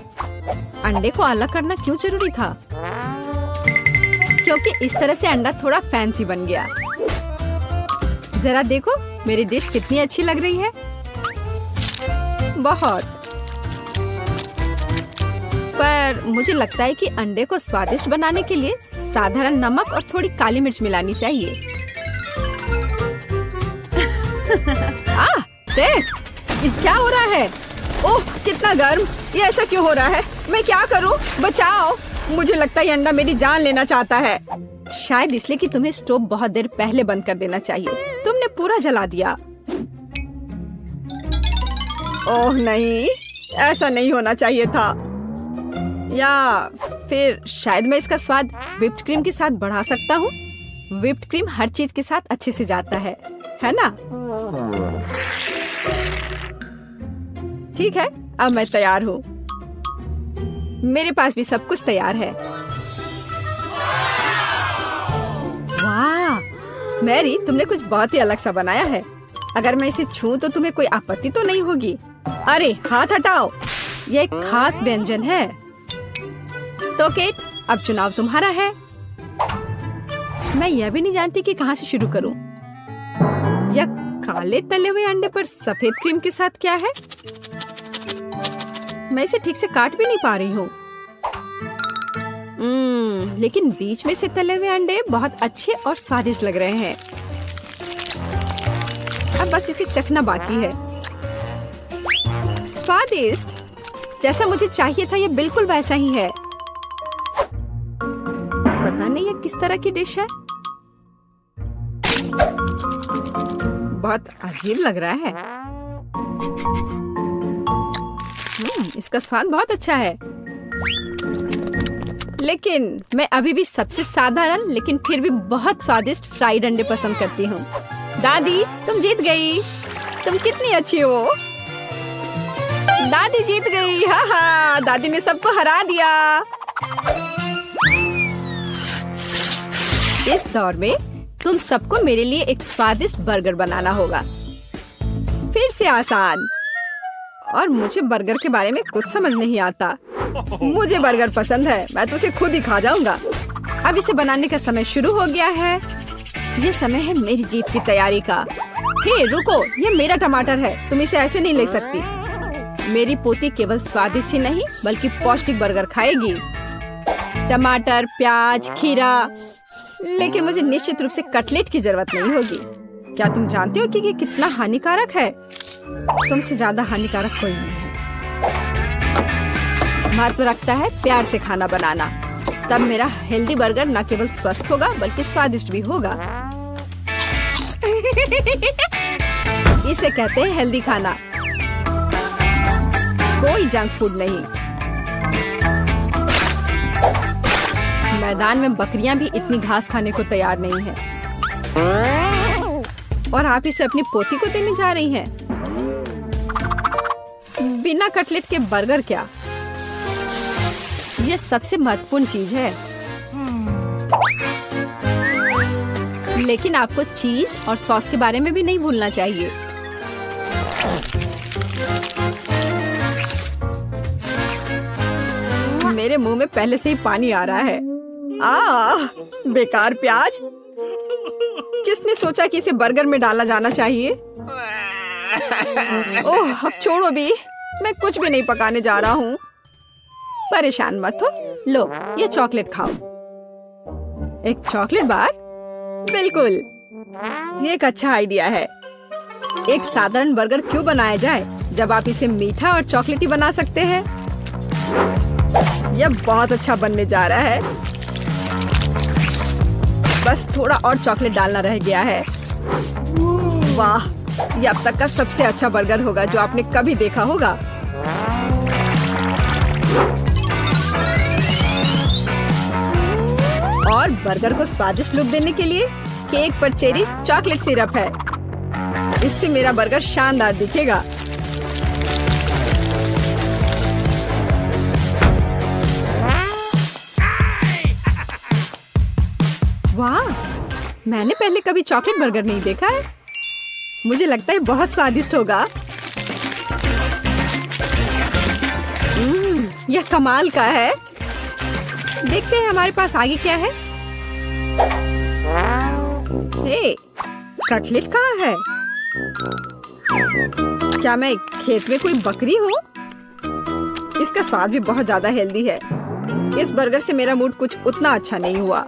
अंडे को अलग करना क्यों जरूरी था? क्योंकि इस तरह से अंडा थोड़ा फैंसी बन गया। जरा देखो मेरी डिश कितनी अच्छी लग रही है। बहुत। पर मुझे लगता है कि अंडे को स्वादिष्ट बनाने के लिए साधारण नमक और थोड़ी काली मिर्च मिलानी चाहिए। देख, ये क्या हो रहा है? ओह, कितना गर्म! ये ऐसा क्यों हो रहा है? मैं क्या करूं? बचाओ! मुझे लगता है ये अंडा मेरी जान लेना चाहता है। शायद इसलिए कि तुम्हें स्टोव बहुत देर पहले बंद कर देना चाहिए। तुमने पूरा जला दिया। ओह नहीं, ऐसा नहीं होना चाहिए था। या फिर शायद मैं इसका स्वाद व्हिप्ड क्रीम के साथ बढ़ा सकता हूँ। व्हिप्ड क्रीम हर चीज के साथ अच्छे से जाता है ना? ठीक है, अब मैं तैयार हूँ। मेरे पास भी सब कुछ तैयार है। वाह, मैरी, तुमने कुछ बहुत ही अलग सा बनाया है। अगर मैं इसे छूं तो तुम्हें कोई आपत्ति तो नहीं होगी? अरे हाथ हटाओ, यह एक खास व्यंजन है। तो केट, अब चुनाव तुम्हारा है। मैं यह भी नहीं जानती कि कहाँ से शुरू करूं। यह काले तले हुए अंडे पर सफेद क्रीम के साथ क्या है? मैं इसे ठीक से काट भी नहीं पा रही हूँ। लेकिन बीच में से तले हुए अंडे बहुत अच्छे और स्वादिष्ट लग रहे हैं। अब बस इसे चखना बाकी है। स्वादिष्ट, जैसा मुझे चाहिए था, यह बिल्कुल वैसा ही है। पता नहीं यह किस तरह की डिश है। बहुत अजीब लग रहा है। इसका स्वाद बहुत अच्छा है। लेकिन मैं अभी भी सबसे साधारण लेकिन फिर भी बहुत स्वादिष्ट फ्राइड अंडे पसंद करती हूँ। दादी, तुम जीत गई। तुम कितनी अच्छी हो। दादी जीत गई। हाँ हाँ, दादी ने सबको हरा दिया। इस दौर में तुम सबको मेरे लिए एक स्वादिष्ट बर्गर बनाना होगा। फिर से आसान। और मुझे बर्गर के बारे में कुछ समझ नहीं आता। मुझे बर्गर पसंद है, मैं तो उसे खुद ही खा जाऊंगा। अब इसे बनाने का समय शुरू हो गया है। ये समय है मेरी जीत की तैयारी का। हे रुको, ये मेरा टमाटर है, तुम इसे ऐसे नहीं ले सकती। मेरी पोती केवल स्वादिष्ट ही नहीं बल्कि पौष्टिक बर्गर खाएगी। टमाटर, प्याज, खीरा। लेकिन मुझे निश्चित रूप से कटलेट की जरूरत नहीं होगी। क्या तुम जानते हो कि ये कितना हानिकारक है? तुमसे ज्यादा हानिकारक कोई नहीं है। महत्व रखता है प्यार से खाना बनाना। तब मेरा हेल्दी बर्गर न केवल स्वस्थ होगा बल्कि स्वादिष्ट भी होगा। इसे कहते हैं हेल्दी खाना, कोई जंक फूड नहीं। मैदान में बकरियां भी इतनी घास खाने को तैयार नहीं है। और आप इसे अपनी पोती को देने जा रही हैं। बिना कटलेट के बर्गर क्या? यह सबसे महत्वपूर्ण चीज है। लेकिन आपको चीज और सॉस के बारे में भी नहीं भूलना चाहिए। मेरे मुंह में पहले से ही पानी आ रहा है। बेकार प्याज। किसने सोचा कि इसे बर्गर में डाला जाना चाहिए? ओह, अब छोड़ो भी, मैं कुछ भी नहीं पकाने जा रहा हूँ। परेशान मत हो। लो, ये चॉकलेट खाओ। एक चॉकलेट बार? बिल्कुल, ये एक अच्छा आइडिया है। एक साधारण बर्गर क्यों बनाया जाए जब आप इसे मीठा और चॉकलेटी बना सकते हैं? यह बहुत अच्छा बनने जा रहा है। बस थोड़ा और चॉकलेट डालना रह गया है। वाह, ये अब तक का सबसे अच्छा बर्गर होगा जो आपने कभी देखा होगा। और बर्गर को स्वादिष्ट लुक देने के लिए केक पर चेरी चॉकलेट सिरप है। इससे मेरा बर्गर शानदार दिखेगा। वाह, मैंने पहले कभी चॉकलेट बर्गर नहीं देखा है। मुझे लगता है बहुत स्वादिष्ट होगा। यह कमाल का है। देखते हैं हमारे पास आगे क्या है। हे, कटलेट कहाँ है? क्या मैं खेत में कोई बकरी हूँ? इसका स्वाद भी बहुत ज्यादा हेल्दी है। इस बर्गर से मेरा मूड कुछ उतना अच्छा नहीं हुआ।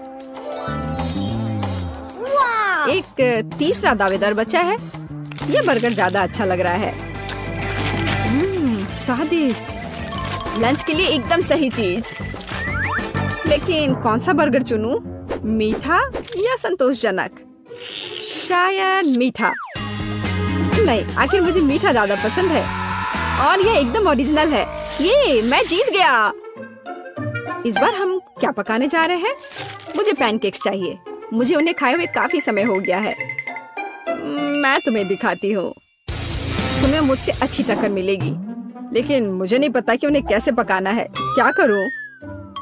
एक तीसरा दावेदार बचा है। यह बर्गर ज्यादा अच्छा लग रहा है। स्वादिष्ट, लंच के लिए एकदम सही चीज। लेकिन कौन सा बर्गर चुनूं? मीठा या संतोषजनक? शायद मीठा। नहीं, आखिर मुझे मीठा ज्यादा पसंद है। और यह एकदम ओरिजिनल है। ये मैं जीत गया। इस बार हम क्या पकाने जा रहे हैं? मुझे पैनकेक्स चाहिए। मुझे उन्हें खाए हुए काफी समय हो गया है। मैं तुम्हें दिखाती हूँ। तुम्हें मुझसे अच्छी टक्कर मिलेगी, लेकिन मुझे नहीं पता कि उन्हें कैसे पकाना है। क्या करूँ?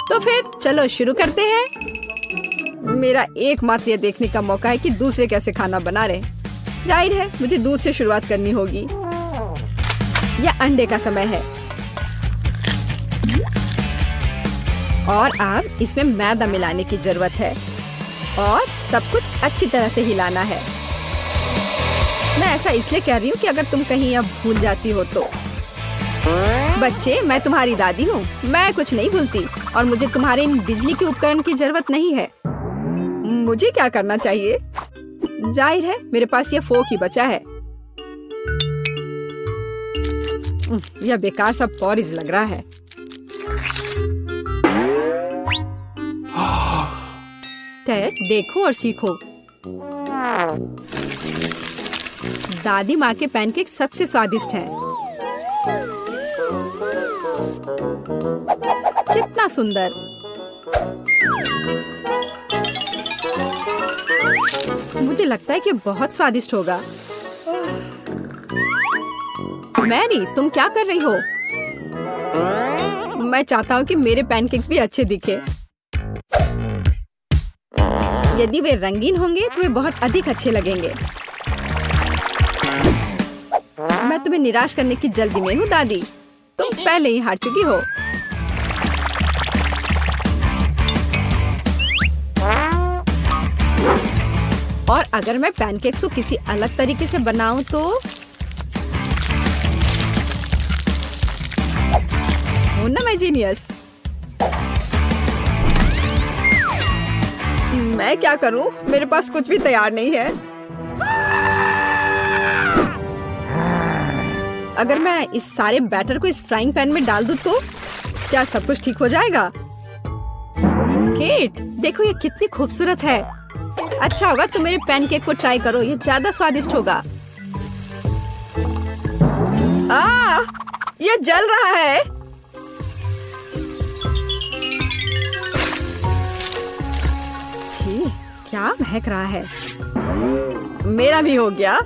तो फिर चलो शुरू करते हैं। मेरा एकमात्र ये देखने का मौका है कि दूसरे कैसे खाना बना रहे। जाहिर है मुझे दूध से शुरुआत करनी होगी। यह अंडे का समय है। और अब इसमें मैदा मिलाने की जरूरत है और सब कुछ अच्छी तरह से हिलाना है। मैं ऐसा इसलिए कह रही हूँ कि अगर तुम कहीं अब भूल जाती हो तो। बच्चे, मैं तुम्हारी दादी हूँ। मैं कुछ नहीं भूलती और मुझे तुम्हारे इन बिजली के उपकरण की जरूरत नहीं है। मुझे क्या करना चाहिए? जाहिर है मेरे पास ये फोक ही बचा है। यह बेकार सा पॉरिज लग रहा है। टेड, देखो और सीखो। दादी माँ के पैनकेक सबसे स्वादिष्ट हैं। कितना सुंदर। मुझे लगता है कि बहुत स्वादिष्ट होगा। मैरी, तुम क्या कर रही हो? मैं चाहता हूँ कि मेरे पैनकेक्स भी अच्छे दिखे। यदि वे रंगीन होंगे तो वे बहुत अधिक अच्छे लगेंगे। मैं तुम्हें निराश करने की जल्दी में हूँ दादी। तुम पहले ही हार चुकी हो। और अगर मैं पैनकेक्स को किसी अलग तरीके से बनाऊं तो हो ना मैं जीनियस। मैं क्या करूं? मेरे पास कुछ भी तैयार नहीं है। अगर मैं इस सारे बैटर को इस फ्राइंग पैन में डाल दूं तो क्या सब कुछ ठीक हो जाएगा? केट, देखो ये कितनी खूबसूरत है। अच्छा होगा तुम मेरे पैनकेक को ट्राई करो। ये ज्यादा स्वादिष्ट होगा। ये जल रहा है। क्या महक रहा है। मेरा भी हो गया।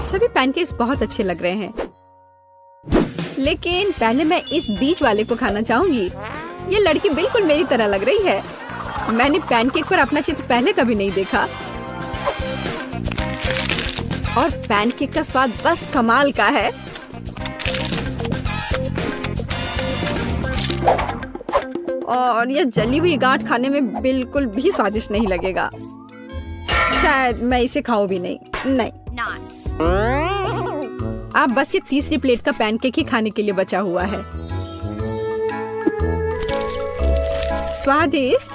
सभी पैनकेक्स बहुत अच्छे लग रहे हैं, लेकिन पहले मैं इस बीच वाले को खाना चाहूंगी। ये लड़की बिल्कुल मेरी तरह लग रही है। मैंने पैनकेक पर अपना चित्र पहले कभी नहीं देखा। और पैनकेक का स्वाद बस कमाल का है। और यह जली हुई गांठ खाने में बिल्कुल भी स्वादिष्ट नहीं लगेगा। शायद मैं इसे खाऊं भी नहीं। अब बस ये तीसरी प्लेट का पैनकेक ही खाने के लिए बचा हुआ है। स्वादिष्ट।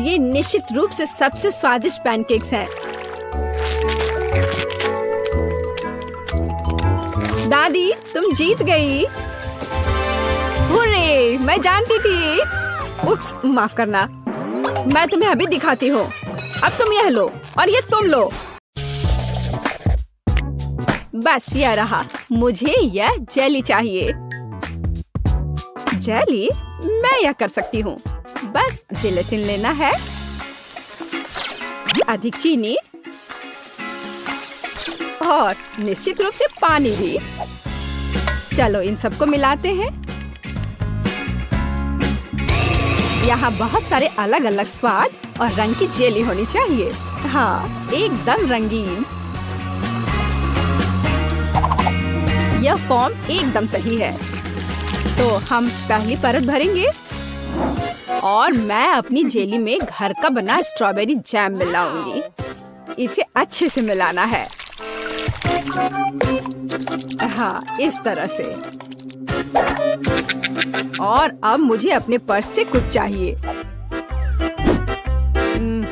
ये निश्चित रूप से सबसे स्वादिष्ट पैनकेक्स हैं। दादी, तुम जीत गई। अरे मैं जानती थी। उप्स, माफ करना। मैं तुम्हें अभी दिखाती हूँ। अब तुम यह लो और ये तुम लो। बस यह रहा। मुझे यह जेली चाहिए। जेली? मैं यह कर सकती हूँ। बस जिलेटिन लेना है, अधिक चीनी और निश्चित रूप से पानी भी। चलो इन सबको मिलाते हैं। यहाँ बहुत सारे अलग अलग स्वाद और रंग की जेली होनी चाहिए। हाँ, एकदम रंगीन। यह फॉर्म एकदम सही है। तो हम पहली परत भरेंगे और मैं अपनी जेली में घर का बना स्ट्रॉबेरी जैम मिलाऊंगी। इसे अच्छे से मिलाना है। हाँ, इस तरह से। और अब मुझे अपने पर्स से कुछ चाहिए।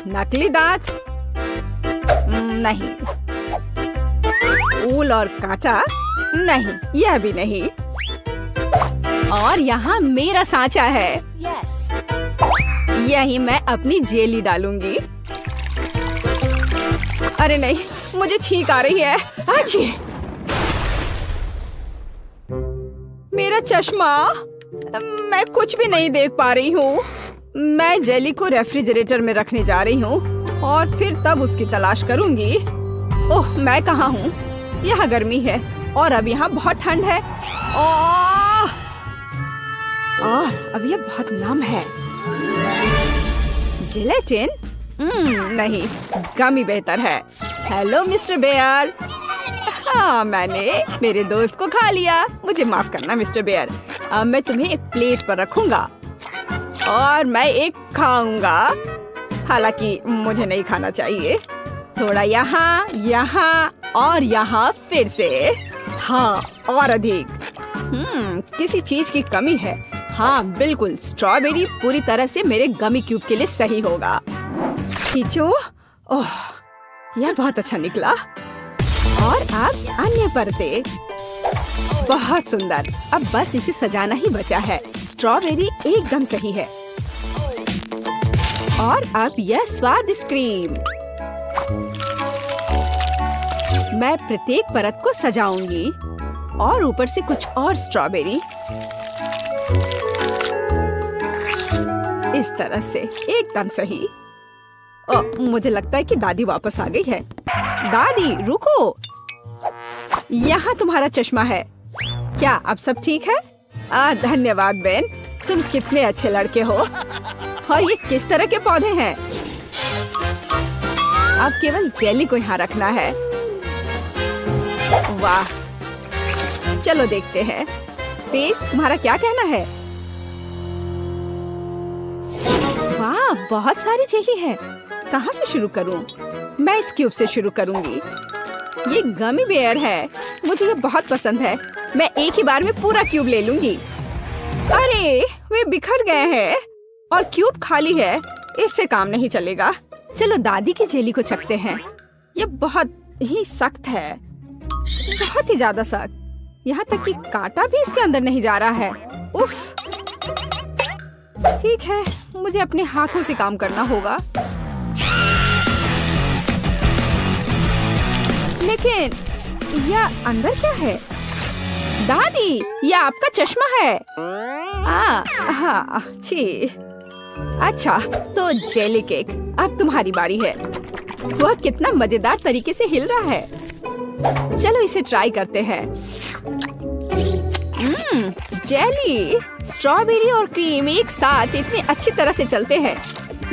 नकली दांत? नहीं। ऊल और कांटा? नहीं, यह भी नहीं। और यहाँ मेरा सांचा है। यही मैं अपनी जेली डालूंगी। अरे नहीं, मुझे छींक आ रही है। अच्छी। मेरा चश्मा। मैं कुछ भी नहीं देख पा रही हूँ। मैं जेली को रेफ्रिजरेटर में रखने जा रही हूँ और फिर तब उसकी तलाश करूंगी। ओह, मैं कहाँ हूँ? यहाँ गर्मी है और अब यहाँ बहुत ठंड है। और अब यह बहुत नम है। जिलेटिन? नहीं, गमी बेहतर है। Hello mister bear. हाँ, मैंने मेरे दोस्त को खा लिया। मुझे माफ करना मिस्टर बेयर। अब मैं तुम्हें एक प्लेट पर रखूंगा और मैं एक खाऊंगा। हालांकि मुझे नहीं खाना चाहिए। थोड़ा यहाँ, यहाँ और यहाँ फिर से। हाँ, और अधिक। किसी चीज की कमी है। हाँ बिल्कुल, स्ट्रॉबेरी पूरी तरह से मेरे गमी क्यूब के लिए सही होगा। खींचो। ओह, यह बहुत अच्छा निकला। और अब अन्य परतें। बहुत सुंदर। अब बस इसे सजाना ही बचा है। स्ट्रॉबेरी एकदम सही है। और अब यह स्वादिष्ट क्रीम। मैं प्रत्येक परत को सजाऊंगी और ऊपर से कुछ और स्ट्रॉबेरी। इस तरह से एकदम सही। मुझे लगता है कि दादी वापस आ गई है। दादी रुको, यहाँ तुम्हारा चश्मा है। क्या अब सब ठीक है? धन्यवाद बेन, तुम कितने अच्छे लड़के हो। और ये किस तरह के पौधे हैं? अब केवल जेली को यहाँ रखना है। वाह, चलो देखते हैं। फेस, तुम्हारा क्या कहना है? वाह, बहुत सारी जेली है। कहाँ से शुरू करूं? मैं इस क्यूब से शुरू करूंगी। ये गमी बेयर है। मुझे ये बहुत पसंद है। मैं एक ही बार में पूरा क्यूब ले लूंगी। अरे, वे बिखर गए हैं और क्यूब खाली है। इससे काम नहीं चलेगा। चलो दादी की जेली को चखते हैं। ये बहुत ही सख्त है, बहुत ही ज्यादा सख्त। यहाँ तक कि कांटा भी इसके अंदर नहीं जा रहा है। उफ। ठीक है, मुझे अपने हाथों से काम करना होगा। लेकिन यह अंदर क्या है? दादी, यह आपका चश्मा है। हाँ, छी। अच्छा, तो जेली केक, अब तुम्हारी बारी है। वह कितना मजेदार तरीके से हिल रहा है। चलो इसे ट्राई करते हैं। जेली, स्ट्रॉबेरी और क्रीम एक साथ इतनी अच्छी तरह से चलते हैं।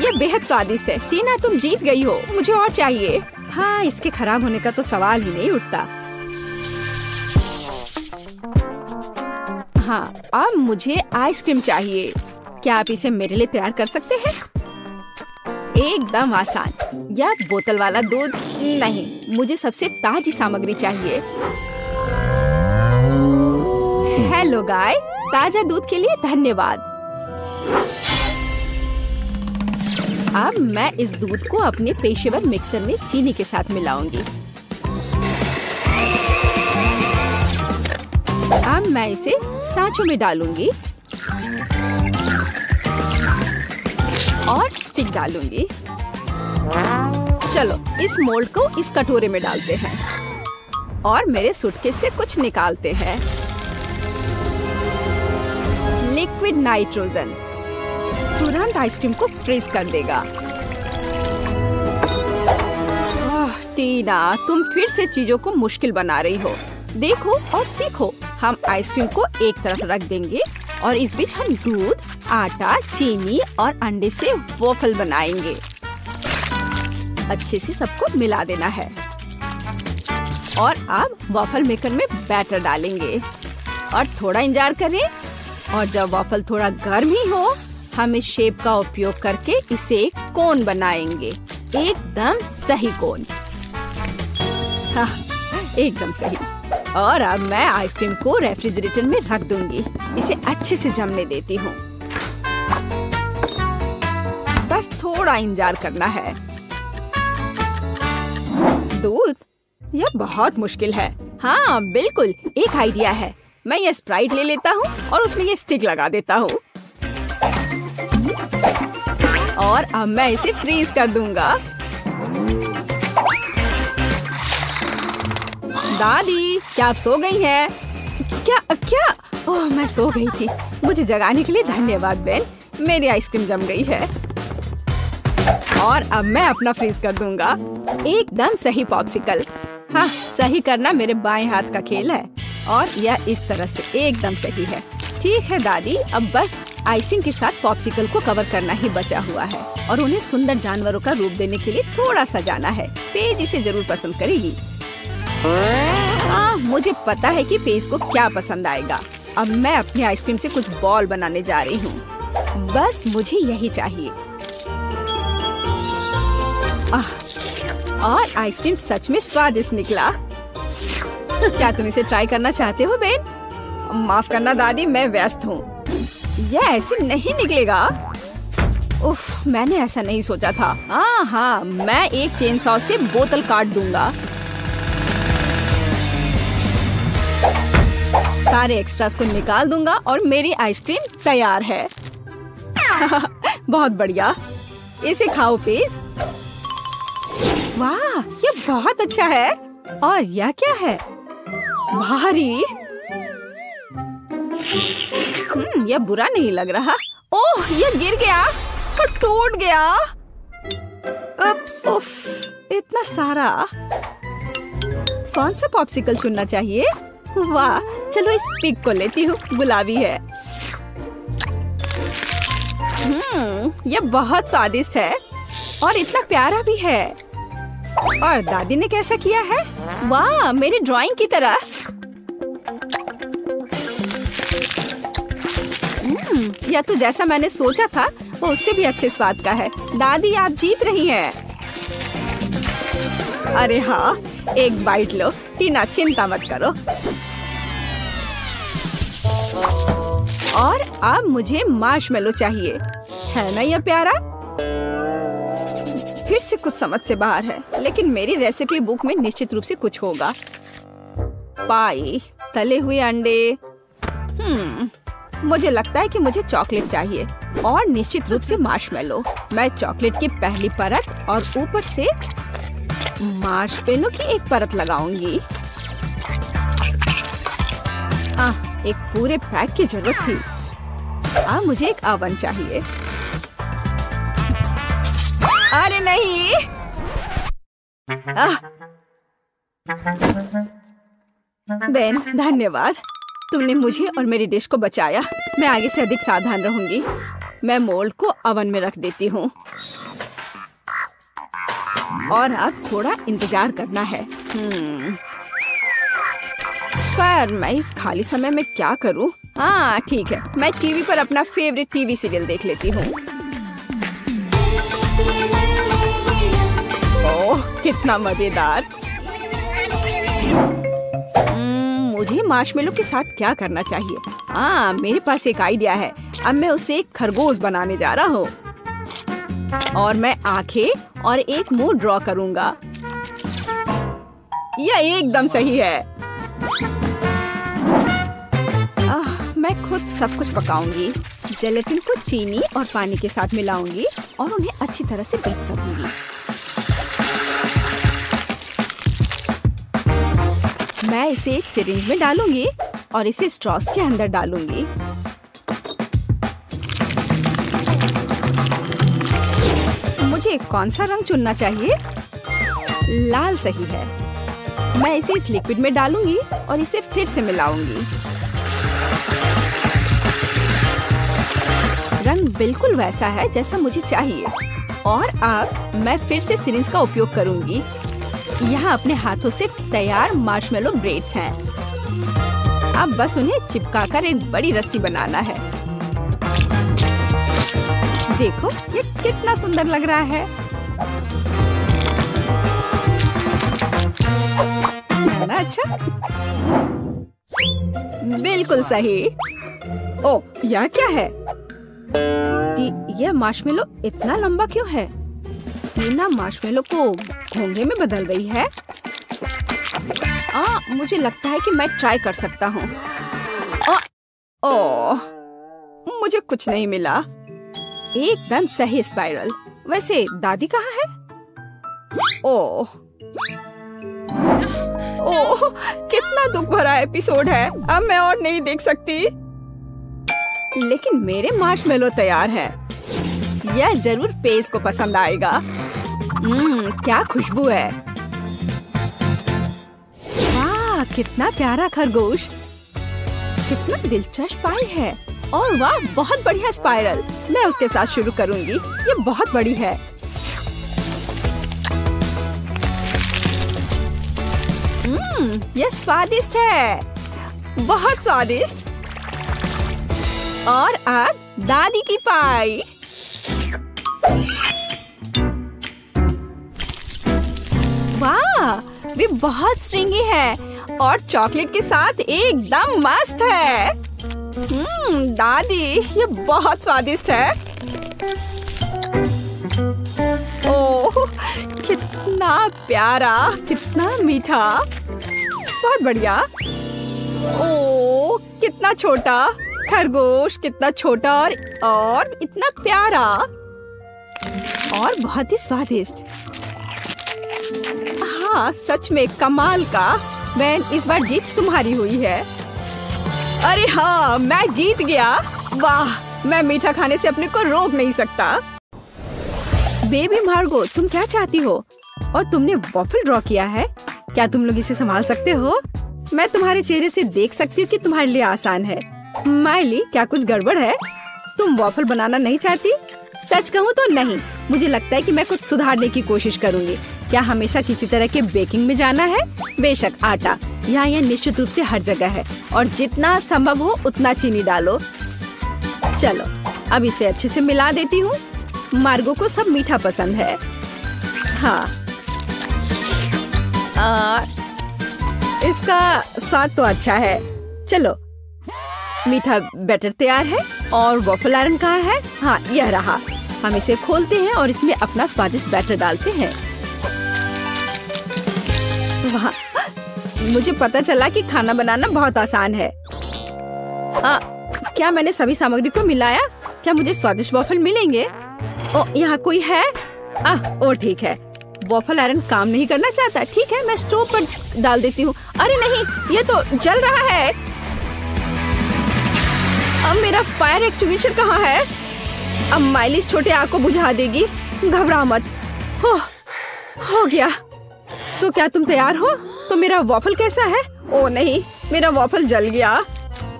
यह बेहद स्वादिष्ट है। टीना, तुम जीत गई हो। मुझे और चाहिए। हाँ, इसके खराब होने का तो सवाल ही नहीं उठता। हाँ, अब मुझे आइसक्रीम चाहिए। क्या आप इसे मेरे लिए तैयार कर सकते हैं? एकदम आसान। या बोतल वाला दूध? नहीं, मुझे सबसे ताजी सामग्री चाहिए। हेलो गाय, ताजा दूध के लिए धन्यवाद। अब मैं इस दूध को अपने पेशेवर मिक्सर में चीनी के साथ मिलाऊंगी। अब मैं इसे सांचों में डालूंगी। और स्टिक डालूंगी। चलो इस मोल्ड को इस कटोरे में डालते हैं और मेरे सूटकेस से कुछ निकालते हैं। लिक्विड नाइट्रोजन तुरंत आइसक्रीम को फ्रीज कर देगा। टीना, तुम फिर से चीजों को मुश्किल बना रही हो। देखो और सीखो। हम आइसक्रीम को एक तरफ रख देंगे और इस बीच हम दूध, आटा, चीनी और अंडे से वॉफल बनाएंगे। अच्छे से सबको मिला देना है और अब वॉफल मेकर में बैटर डालेंगे और थोड़ा इंतजार करें। और जब वॉफल थोड़ा गर्म ही हो, हम इस शेप का उपयोग करके इसे एक कोन बनाएंगे। एकदम सही कोन। हाँ, एकदम सही। और अब मैं आइसक्रीम को रेफ्रिजरेटर में रख दूंगी। इसे अच्छे से जमने देती हूँ। बस थोड़ा इंतजार करना है। दूध? यह बहुत मुश्किल है। हाँ बिल्कुल, एक आइडिया है। मैं ये स्प्राइट ले लेता हूँ और उसमें ये स्टिक लगा देता हूँ और अब मैं इसे फ्रीज कर दूंगा। दादी, क्या आप सो गई हैं? क्या क्या? ओह, मैं सो गई थी। मुझे जगाने के लिए धन्यवाद बेन। मेरी आइसक्रीम जम गई है और अब मैं अपना फ्रीज कर दूंगा। एकदम सही पॉप्सिकल। हाँ, सही करना मेरे बाएं हाथ का खेल है और यह इस तरह से एकदम सही है। ठीक है दादी, अब बस आइसिंग के साथ पॉप्सिकल को कवर करना ही बचा हुआ है और उन्हें सुंदर जानवरों का रूप देने के लिए थोड़ा सजाना है। पेज इसे जरूर पसंद करेगी। हाँ, मुझे पता है कि पेज को क्या पसंद आएगा। अब मैं अपनी आइसक्रीम से कुछ बॉल बनाने जा रही हूँ। बस मुझे यही चाहिए। और आइसक्रीम सच में स्वादिष्ट निकला। क्या तुम इसे ट्राई करना चाहते हो बेन? माफ करना दादी, मैं व्यस्त हूँ। यह ऐसे नहीं निकलेगा। उफ, मैंने ऐसा नहीं सोचा था। हाँ, मैं एक चेन सॉ से बोतल काट दूंगा। सारे एक्स्ट्रास को निकाल दूंगा और मेरी आइसक्रीम तैयार है। बहुत बढ़िया। इसे खाओ पेज। वाह, ये बहुत अच्छा है। और यह क्या है? भारी। यह बुरा नहीं लग रहा। ओह, यह गिर गया और टूट गया। उफ, इतना सारा। कौन सा पॉप्सिकल चुनना चाहिए? वाह, चलो इस पिग को लेती हूँ। गुलाबी है। यह बहुत स्वादिष्ट है और इतना प्यारा भी है। और दादी ने कैसा किया है? वाह, मेरी ड्राइंग की तरह। यह तो जैसा मैंने सोचा था वो उससे भी अच्छे स्वाद का है। दादी, आप जीत रही हैं। अरे हाँ, एक बाइट लो। टीना, चिंता मत करो। और अब मुझे मार्शमेलो चाहिए, है ना यह प्यारा? फिर से कुछ समझ से बाहर है, लेकिन मेरी रेसिपी बुक में निश्चित रूप से कुछ होगा। पाई, तले हुए अंडे। मुझे लगता है कि मुझे चॉकलेट चाहिए और निश्चित रूप से मार्शमेलो। मैं चॉकलेट की पहली परत और ऊपर से मार्शमेलो की एक परत लगाऊंगी। एक पूरे पैक की जरूरत थी। मुझे एक ओवन चाहिए। अरे नहीं। बेन, धन्यवाद। तुमने मुझे और मेरी डिश को बचाया। मैं आगे से अधिक सावधान रहूंगी। मैं मोल्ड को ओवन में रख देती हूँ और अब थोड़ा इंतजार करना है। पर मैं इस खाली समय में क्या करूँ? हाँ ठीक है, मैं टीवी पर अपना फेवरेट टीवी सीरियल देख लेती हूँ। ओह, कितना मजेदार। मुझे मार्शमेलो के साथ क्या करना चाहिए? हाँ, मेरे पास एक आइडिया है। अब मैं उसे एक खरगोश बनाने जा रहा हूँ और मैं आंखें और एक मुंह ड्रॉ करूँगा। यह एकदम सही है। मैं खुद सब कुछ पकाऊंगी। जेलेटिन को चीनी और पानी के साथ मिलाऊंगी और उन्हें अच्छी तरह से बीट कर दूंगी। मैं इसे एक सिरिंज में डालूंगी और इसे स्ट्रॉस के अंदर डालूंगी। मुझे कौन सा रंग चुनना चाहिए? लाल सही है। मैं इसे इस लिक्विड में डालूंगी और इसे फिर से मिलाऊंगी। रंग बिल्कुल वैसा है जैसा मुझे चाहिए। और अब मैं फिर से सिरिंज का उपयोग करूंगी। यहाँ अपने हाथों से तैयार मार्शमेलो ब्रेड्स हैं। अब बस उन्हें चिपकाकर एक बड़ी रस्सी बनाना है। देखो ये कितना सुंदर लग रहा है। है ना अच्छा? बिल्कुल सही। ओ, यह क्या है? यह मार्शमेलो इतना लंबा क्यों है? टीना मार्शमेलो को घोंघे में बदल रही है। मुझे लगता है कि मैं ट्राई कर सकता हूँ। मुझे कुछ नहीं मिला। एकदम सही स्पाइरल। वैसे दादी कहाँ है? ओह, कितना दुख भरा एपिसोड है। अब मैं और नहीं देख सकती। लेकिन मेरे मार्शमेलो तैयार है। यह जरूर पेज को पसंद आएगा। क्या खुशबू है। वाह, कितना प्यारा खरगोश। कितना दिलचस्प पाई है। और वाह, बहुत बढ़िया स्पाइरल। मैं उसके साथ शुरू करूंगी। ये बहुत बड़ी है। ये स्वादिष्ट है। बहुत स्वादिष्ट। और अब दादी की पाई। वाह, वे बहुत स्ट्रिंगी है और चॉकलेट के साथ एकदम मस्त है। दादी, ये बहुत स्वादिष्ट है। ओह, कितना प्यारा, कितना मीठा। बहुत बढ़िया। ओह, कितना छोटा खरगोश, कितना छोटा और इतना प्यारा और बहुत ही स्वादिष्ट। हाँ, सच में कमाल का। मैं इस बार जीत तुम्हारी हुई है। अरे हाँ, मैं जीत गया। वाह, मैं मीठा खाने से अपने को रोक नहीं सकता। बेबी मार्गो, तुम क्या चाहती हो? और तुमने वॉफल ड्रॉ किया है। क्या तुम लोग इसे संभाल सकते हो? मैं तुम्हारे चेहरे से देख सकती हूँ कि तुम्हारे लिए आसान है। माइली, क्या कुछ गड़बड़ है? तुम वॉफल बनाना नहीं चाहती? सच कहूँ तो नहीं। मुझे लगता है कि मैं कुछ सुधारने की कोशिश करूँगी। क्या हमेशा किसी तरह के बेकिंग में जाना है? बेशक, आटा यहाँ यह निश्चित रूप से हर जगह है और जितना संभव हो उतना चीनी डालो। चलो, अब इसे अच्छे से मिला देती हूँ। मार्गो को सब मीठा पसंद है। हाँ, इसका स्वाद तो अच्छा है। चलो, मीठा बैटर तैयार है और वॉफल आयरन कहाँ है? हाँ, यह रहा। हम इसे खोलते हैं और इसमें अपना स्वादिष्ट बैटर डालते हैं। वाह, मुझे पता चला कि खाना बनाना बहुत आसान है। क्या मैंने सभी सामग्री को मिलाया? क्या मुझे स्वादिष्ट वॉफल मिलेंगे? ओ, यहाँ कोई है? ओ ठीक है। वॉफल आयरन काम नहीं करना चाहता। ठीक है, मैं स्टोव पर डाल देती हूँ। अरे नहीं, ये तो जल रहा है। अब मेरा फायर एक्सटिंग्विशर कहाँ है? अब माइली इस छोटे आग को बुझा देगी। घबरा मत। हो गया। तो क्या तुम तैयार हो? तो मेरा वॉफल कैसा है? ओ नहीं, मेरा वॉफल जल गया।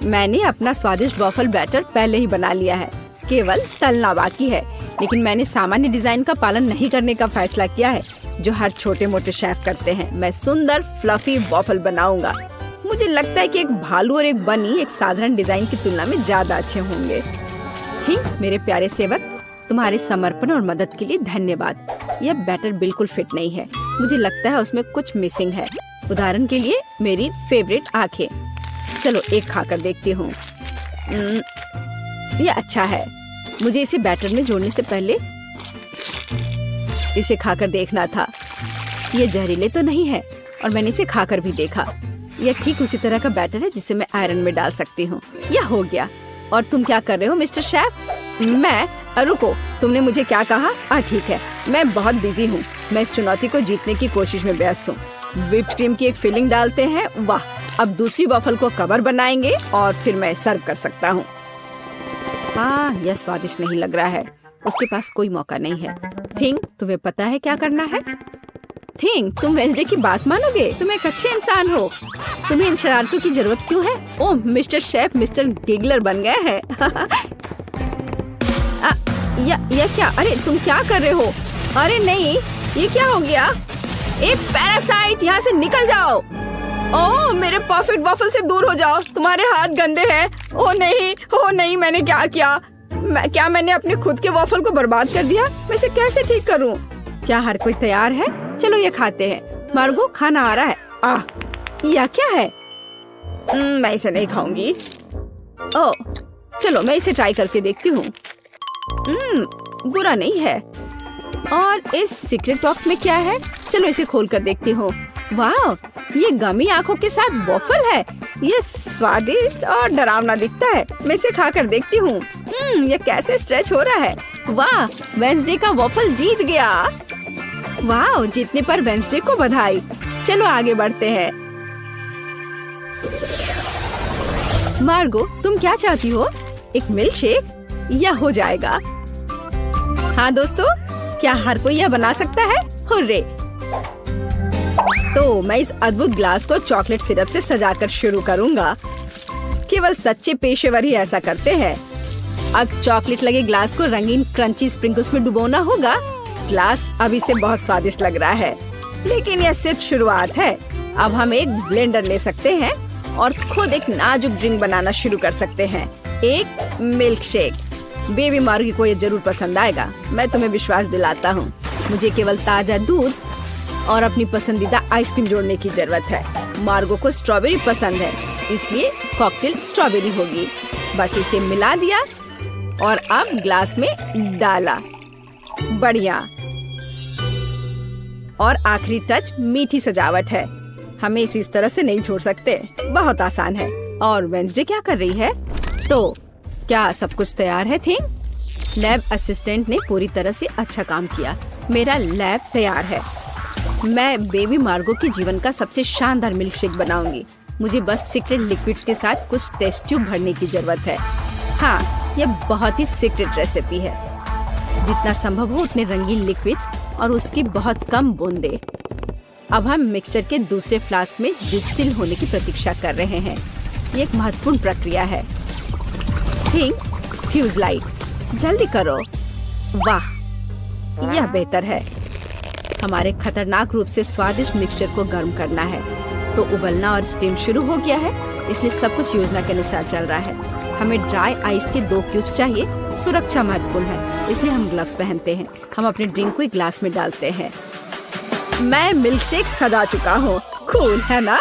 मैंने अपना स्वादिष्ट वॉफल बैटर पहले ही बना लिया है। केवल तलना बाकी है। लेकिन मैंने सामान्य डिजाइन का पालन नहीं करने का फैसला किया है, जो हर छोटे मोटे शेफ करते हैं। मैं सुंदर फ्लफी वॉफल बनाऊंगा। मुझे लगता है कि एक भालू और एक बनी एक साधारण डिजाइन की तुलना में ज्यादा अच्छे होंगे। मेरे प्यारे सेवक, तुम्हारे समर्पण और मदद के लिए धन्यवाद। यह बैटर बिल्कुल फिट नहीं है। मुझे लगता है उसमें कुछ मिसिंग है। उदाहरण के लिए मेरी फेवरेट आंखें। चलो एक खाकर देखती हूँ। यह अच्छा है। मुझे इसे बैटर में जोड़ने से पहले इसे खाकर देखना था। ये जहरीले तो नहीं है और मैंने इसे खाकर भी देखा। यह ठीक उसी तरह का बैटर है जिसे मैं आयरन में डाल सकती हूँ। यह हो गया। और तुम क्या कर रहे हो मिस्टर शेफ? मैं? रुको, तुमने मुझे क्या कहा? ठीक है, मैं बहुत बिजी हूँ। मैं इस चुनौती को जीतने की कोशिश में व्यस्त हूँ। व्हिप्ड क्रीम की एक फिलिंग डालते हैं। वाह, अब दूसरी वॉफल को कवर बनाएंगे और फिर मैं सर्व कर सकता हूँ। हाँ, यह स्वादिष्ट नहीं लग रहा है। उसके पास कोई मौका नहीं है। थिंग, तुम्हें पता है क्या करना है? थिंग, तुम वेंसडे की बात मानोगे? तुम एक अच्छे इंसान हो। तुम्हें इन शरारतों की जरूरत क्यों है? ओह, मिस्टर शेफ मिस्टर गिगलर बन गए हैं। या क्या? अरे तुम क्या कर रहे हो? अरे नहीं, ये क्या हो गया? एक पैरासाइट, यहाँ से निकल जाओ। ओह, मेरे परफेक्ट वॉफल से दूर हो जाओ, तुम्हारे हाथ गंदे हैं। ओह नहीं, मैंने क्या किया? क्या मैंने अपने खुद के वॉफल को बर्बाद कर दिया? मैं इसे कैसे ठीक करूं? क्या हर कोई तैयार है? चलो ये खाते हैं। मार्गो, खाना आ रहा है। यह क्या है? मैं इसे नहीं खाऊंगी। ओह, चलो मैं इसे ट्राई करके देखती हूँ। बुरा नहीं है। और इस सीक्रेट बॉक्स में क्या है? चलो इसे खोल कर देखती हूँ। वाह, ये गमी आंखों के साथ वॉफल है। ये स्वादिष्ट और डरावना दिखता है। मैं इसे खाकर देखती हूँ। ये कैसे स्ट्रेच हो रहा है। वाह, वेंसडे का वॉफल जीत गया। वाह, जीतने पर वेंसडे को बधाई। चलो आगे बढ़ते हैं। मार्गो, तुम क्या चाहती हो? एक मिल्क शेक? यह हो जाएगा। हाँ दोस्तों, क्या हर कोई यह बना सकता है? हुर्रे! तो मैं इस अद्भुत ग्लास को चॉकलेट सिरप से सजाकर शुरू करूंगा। केवल सच्चे पेशेवर ही ऐसा करते हैं। अब चॉकलेट लगे ग्लास को रंगीन क्रंची स्प्रिंकल्स में डुबोना होगा। ग्लास अभी से बहुत स्वादिष्ट लग रहा है, लेकिन यह सिर्फ शुरुआत है। अब हम एक ब्लेंडर ले सकते हैं और खुद एक नाजुक ड्रिंक बनाना शुरू कर सकते हैं। एक मिल्क शेक। बेबी मार्गी को ये जरूर पसंद आएगा, मैं तुम्हें विश्वास दिलाता हूँ। मुझे केवल ताजा दूध और अपनी पसंदीदा आइसक्रीम जोड़ने की जरूरत है। मार्गो को स्ट्रॉबेरी पसंद है, इसलिए कॉकटेल स्ट्रॉबेरी होगी। बस इसे मिला दिया और अब ग्लास में डाला। बढ़िया। और आखिरी टच मीठी सजावट है। हमें इसे इस तरह से नहीं छोड़ सकते। बहुत आसान है। और वेंसडे क्या कर रही है? तो क्या सब कुछ तैयार है? थिंग, लैब असिस्टेंट ने पूरी तरह से अच्छा काम किया। मेरा लैब तैयार है। मैं बेबी मार्गो के जीवन का सबसे शानदार मिल्क शेक बनाऊंगी। मुझे बस सीक्रेट लिक्विड्स के साथ कुछ टेस्ट ट्यूब भरने की जरूरत है। हाँ, यह बहुत ही सीक्रेट रेसिपी है। जितना संभव हो उतने रंगीन लिक्विड्स और उसकी बहुत कम बूंदे। अब हम मिक्सचर के दूसरे फ्लास्क में डिस्टिल होने की प्रतीक्षा कर रहे हैं। ये एक महत्वपूर्ण प्रक्रिया है। थिंग, फ्यूज लाइट, जल्दी करो। वाह, यह बेहतर है। हमारे खतरनाक रूप से स्वादिष्ट मिक्सचर को गर्म करना है। तो उबलना और स्टीम शुरू हो गया है, इसलिए सब कुछ योजना के अनुसार चल रहा है। हमें ड्राई आइस के 2 क्यूब्स चाहिए। सुरक्षा महत्वपूर्ण है, इसलिए हम ग्लव्स पहनते हैं। हम अपने ड्रिंक को एक ग्लास में डालते हैं। मैं मिल्क शेक सजा चुका हूँ। कूल है ना?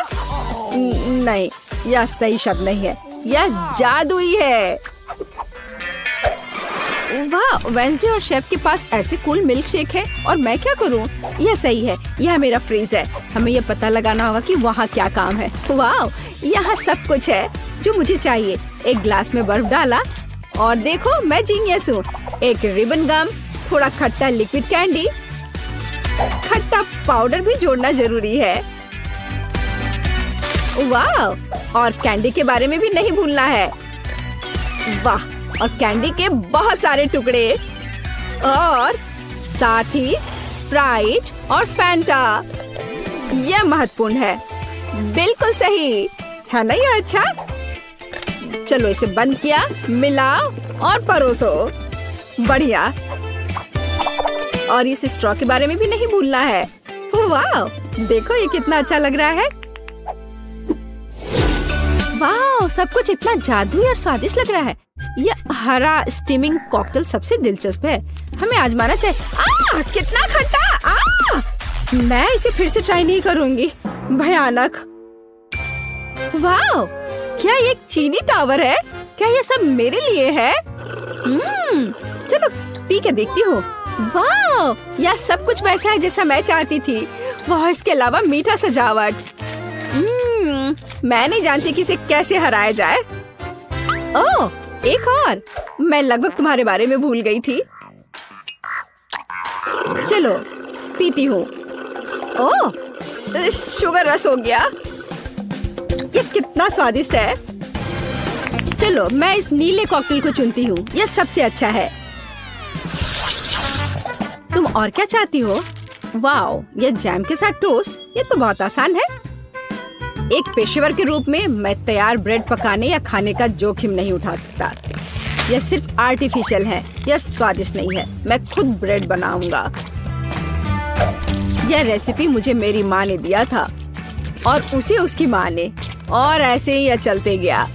नहीं, यह सही शब्द नहीं है, यह जादुई है। वाह, वेंसडे और शेफ के पास ऐसे कूल मिल्क शेक है और मैं क्या करूं? यह सही है, यह मेरा फ्रीज है। हमें यह पता लगाना होगा कि वहाँ क्या काम है। वाह, यहाँ सब कुछ है जो मुझे चाहिए। एक ग्लास में बर्फ डाला और देखो मैं जीनियस हूँ। एक रिबन गम, थोड़ा खट्टा लिक्विड कैंडी, खट्टा पाउडर भी जोड़ना जरूरी है। वाह, और कैंडी के बारे में भी नहीं भूलना है। वाह, और कैंडी के बहुत सारे टुकड़े और साथ ही स्प्राइट और फैंटा। यह महत्वपूर्ण है। बिल्कुल सही है ना? ये अच्छा। चलो इसे बंद किया, मिलाओ और परोसो। बढ़िया। और इस स्ट्रॉ के बारे में भी नहीं भूलना है। वाह, देखो ये कितना अच्छा लग रहा है। वाह, सब कुछ इतना जादुई और स्वादिष्ट लग रहा है। यह हरा स्टीमिंग कॉकटेल सबसे दिलचस्प है। हमें आजमाना चाहिए। कितना खट्टा! मैं इसे फिर से ट्राई नहीं करूंगी। भयानक। वाह, क्या ये एक चीनी टावर है? क्या ये सब मेरे लिए है? चलो पी के देखती हूँ। वाह, यह सब कुछ वैसा है जैसा मैं चाहती थी। वाह, इसके अलावा मीठा सजावट। मैं नहीं जानती कि इसे कैसे हराया जाए। ओह, एक और। मैं लगभग तुम्हारे बारे में भूल गई थी। चलो पीती हूँ। ओह, शुगर रश हो गया। ये कितना स्वादिष्ट है। चलो मैं इस नीले कॉकटेल को चुनती हूँ, यह सबसे अच्छा है। तुम और क्या चाहती हो? वाओ, ये जैम के साथ टोस्ट, ये तो बहुत आसान है। एक पेशेवर के रूप में मैं तैयार ब्रेड पकाने या खाने का जोखिम नहीं उठा सकता। यह सिर्फ आर्टिफिशियल है, यह स्वादिष्ट नहीं है। मैं खुद ब्रेड बनाऊंगा। यह रेसिपी मुझे मेरी माँ ने दिया था और उसे उसकी माँ ने, और ऐसे ही यह चलते गया।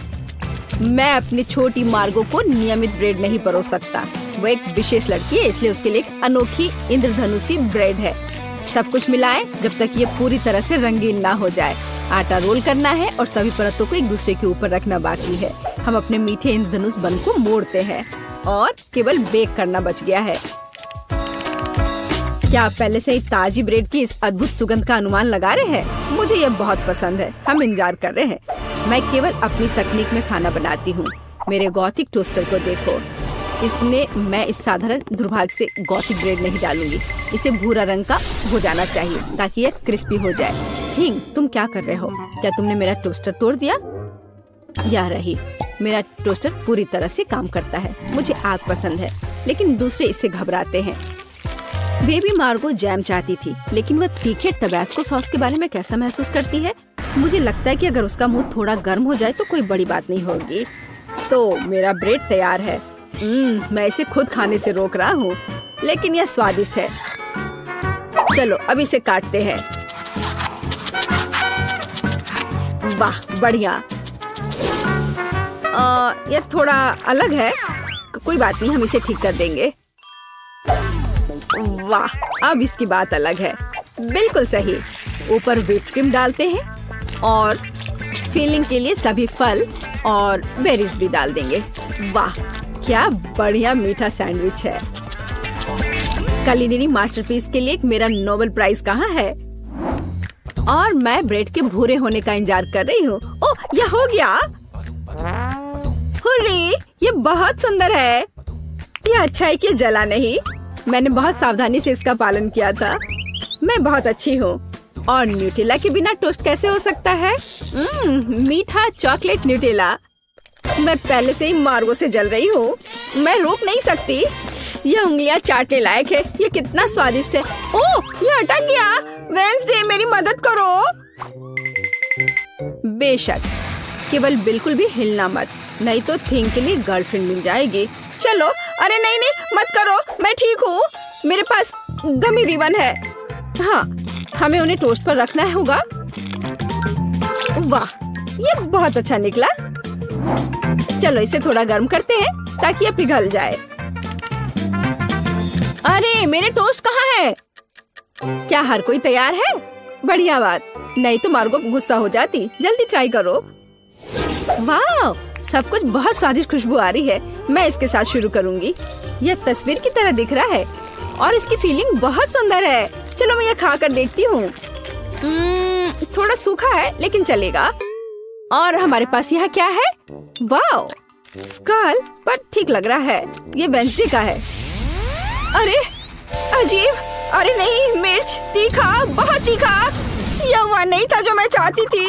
मैं अपनी छोटी मार्गो को नियमित ब्रेड नहीं परोस सकता। वो एक विशेष लड़की है, इसलिए उसके लिए एक अनोखी इंद्रधनुषी ब्रेड है। सब कुछ मिलाएं जब तक ये पूरी तरह से रंगीन ना हो जाए। आटा रोल करना है और सभी परतों को एक दूसरे के ऊपर रखना बाकी है। हम अपने मीठे इंद्रधनुष बन को मोड़ते हैं और केवल बेक करना बच गया है। क्या आप पहले से ही ताजी ब्रेड की इस अद्भुत सुगंध का अनुमान लगा रहे हैं? मुझे यह बहुत पसंद है। हम इंतजार कर रहे हैं। मैं केवल अपनी तकनीक में खाना बनाती हूँ। मेरे गॉथिक टोस्टर को देखो। इसमें मैं इस साधारण दुर्भाग्य से गॉथिक ब्रेड नहीं डालूंगी। इसे भूरा रंग का हो जाना चाहिए ताकि यह क्रिस्पी हो जाए। थिंग, तुम क्या कर रहे हो? क्या तुमने मेरा टोस्टर तोड़ दिया? या रही, मेरा टोस्टर पूरी तरह से काम करता है। मुझे आग पसंद है, लेकिन दूसरे इससे घबराते हैं। बेबी मार्गो जैम चाहती थी, लेकिन वह तीखे टबैस्को सॉस के बारे में कैसा महसूस करती है? मुझे लगता है कि अगर उसका मुंह थोड़ा गर्म हो जाए तो कोई बड़ी बात नहीं होगी। तो मेरा ब्रेड तैयार है। मैं इसे खुद खाने से रोक रहा हूँ, लेकिन यह स्वादिष्ट है। चलो अब इसे काटते हैं। वाह, बढ़िया। यह थोड़ा अलग है। कोई बात नहीं, हम इसे ठीक कर देंगे। वाह, अब इसकी बात अलग है। बिल्कुल सही। ऊपर व्हिप क्रीम डालते हैं और फिलिंग के लिए सभी फल और बेरीज भी डाल देंगे। वाह, क्या बढ़िया मीठा सैंडविच है। कुलिनरी मास्टरपीस के लिए मेरा नोबेल प्राइज कहाँ है? और मैं ब्रेड के भूरे होने का इंतजार कर रही हूँ। ओह, यह हो गया। हुर्रे, ये बहुत सुंदर है। यह अच्छा है कि जला नहीं। मैंने बहुत सावधानी से इसका पालन किया था। मैं बहुत अच्छी हूँ। और न्यूटेला के बिना टोस्ट कैसे हो सकता है? मीठा चॉकलेट न्यूटेला। मैं पहले से ही मार्गो से जल रही हूँ। मैं रोक नहीं सकती। ये उंगलियां चाटने लायक है। ये कितना स्वादिष्ट है। ओह, ये अटक गया। वेंसडे, मेरी मदद करो। बेशक, केवल बिल्कुल भी हिलना मत, नहीं तो थिंग के लिए गर्लफ्रेंड मिल जाएगी। चलो, अरे नहीं नहीं, मत करो, मैं ठीक हूँ। मेरे पास गमी रिबन है। हाँ, हमें उन्हें टोस्ट पर रखना होगा। वाह, ये बहुत अच्छा निकला। चलो इसे थोड़ा गर्म करते हैं ताकि ये पिघल जाए। अरे, मेरे टोस्ट कहाँ है? क्या हर कोई तैयार है? बढ़िया बात, नहीं तो मार्गो गुस्सा हो जाती। जल्दी ट्राई करो। वाह, सब कुछ बहुत स्वादिष्ट खुशबू आ रही है। मैं इसके साथ शुरू करूंगी। यह तस्वीर की तरह दिख रहा है और इसकी फीलिंग बहुत सुंदर है। चलो मैं यह खा कर देखती हूँ। थोड़ा सूखा है लेकिन चलेगा। और हमारे पास यहाँ क्या है? वाह, स्कल, पर ठीक लग रहा है। ये वेंसडे का है। अरे अजीब, अरे नहीं, मिर्च, तीखा, बहुत तीखा। यह वह नहीं था जो मैं चाहती थी।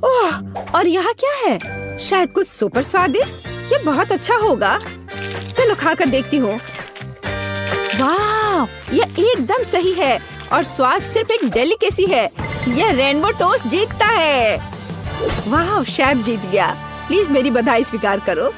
ओह, और यहाँ क्या है? शायद कुछ सुपर स्वादिष्ट। ये बहुत अच्छा होगा। चलो खा कर देखती हूँ। वाह, यह एकदम सही है और स्वाद सिर्फ एक डेलिकेसी है। यह रेनबो टोस्ट जीतता है। वाह, शेफ जीत गया। प्लीज मेरी बधाई स्वीकार करो।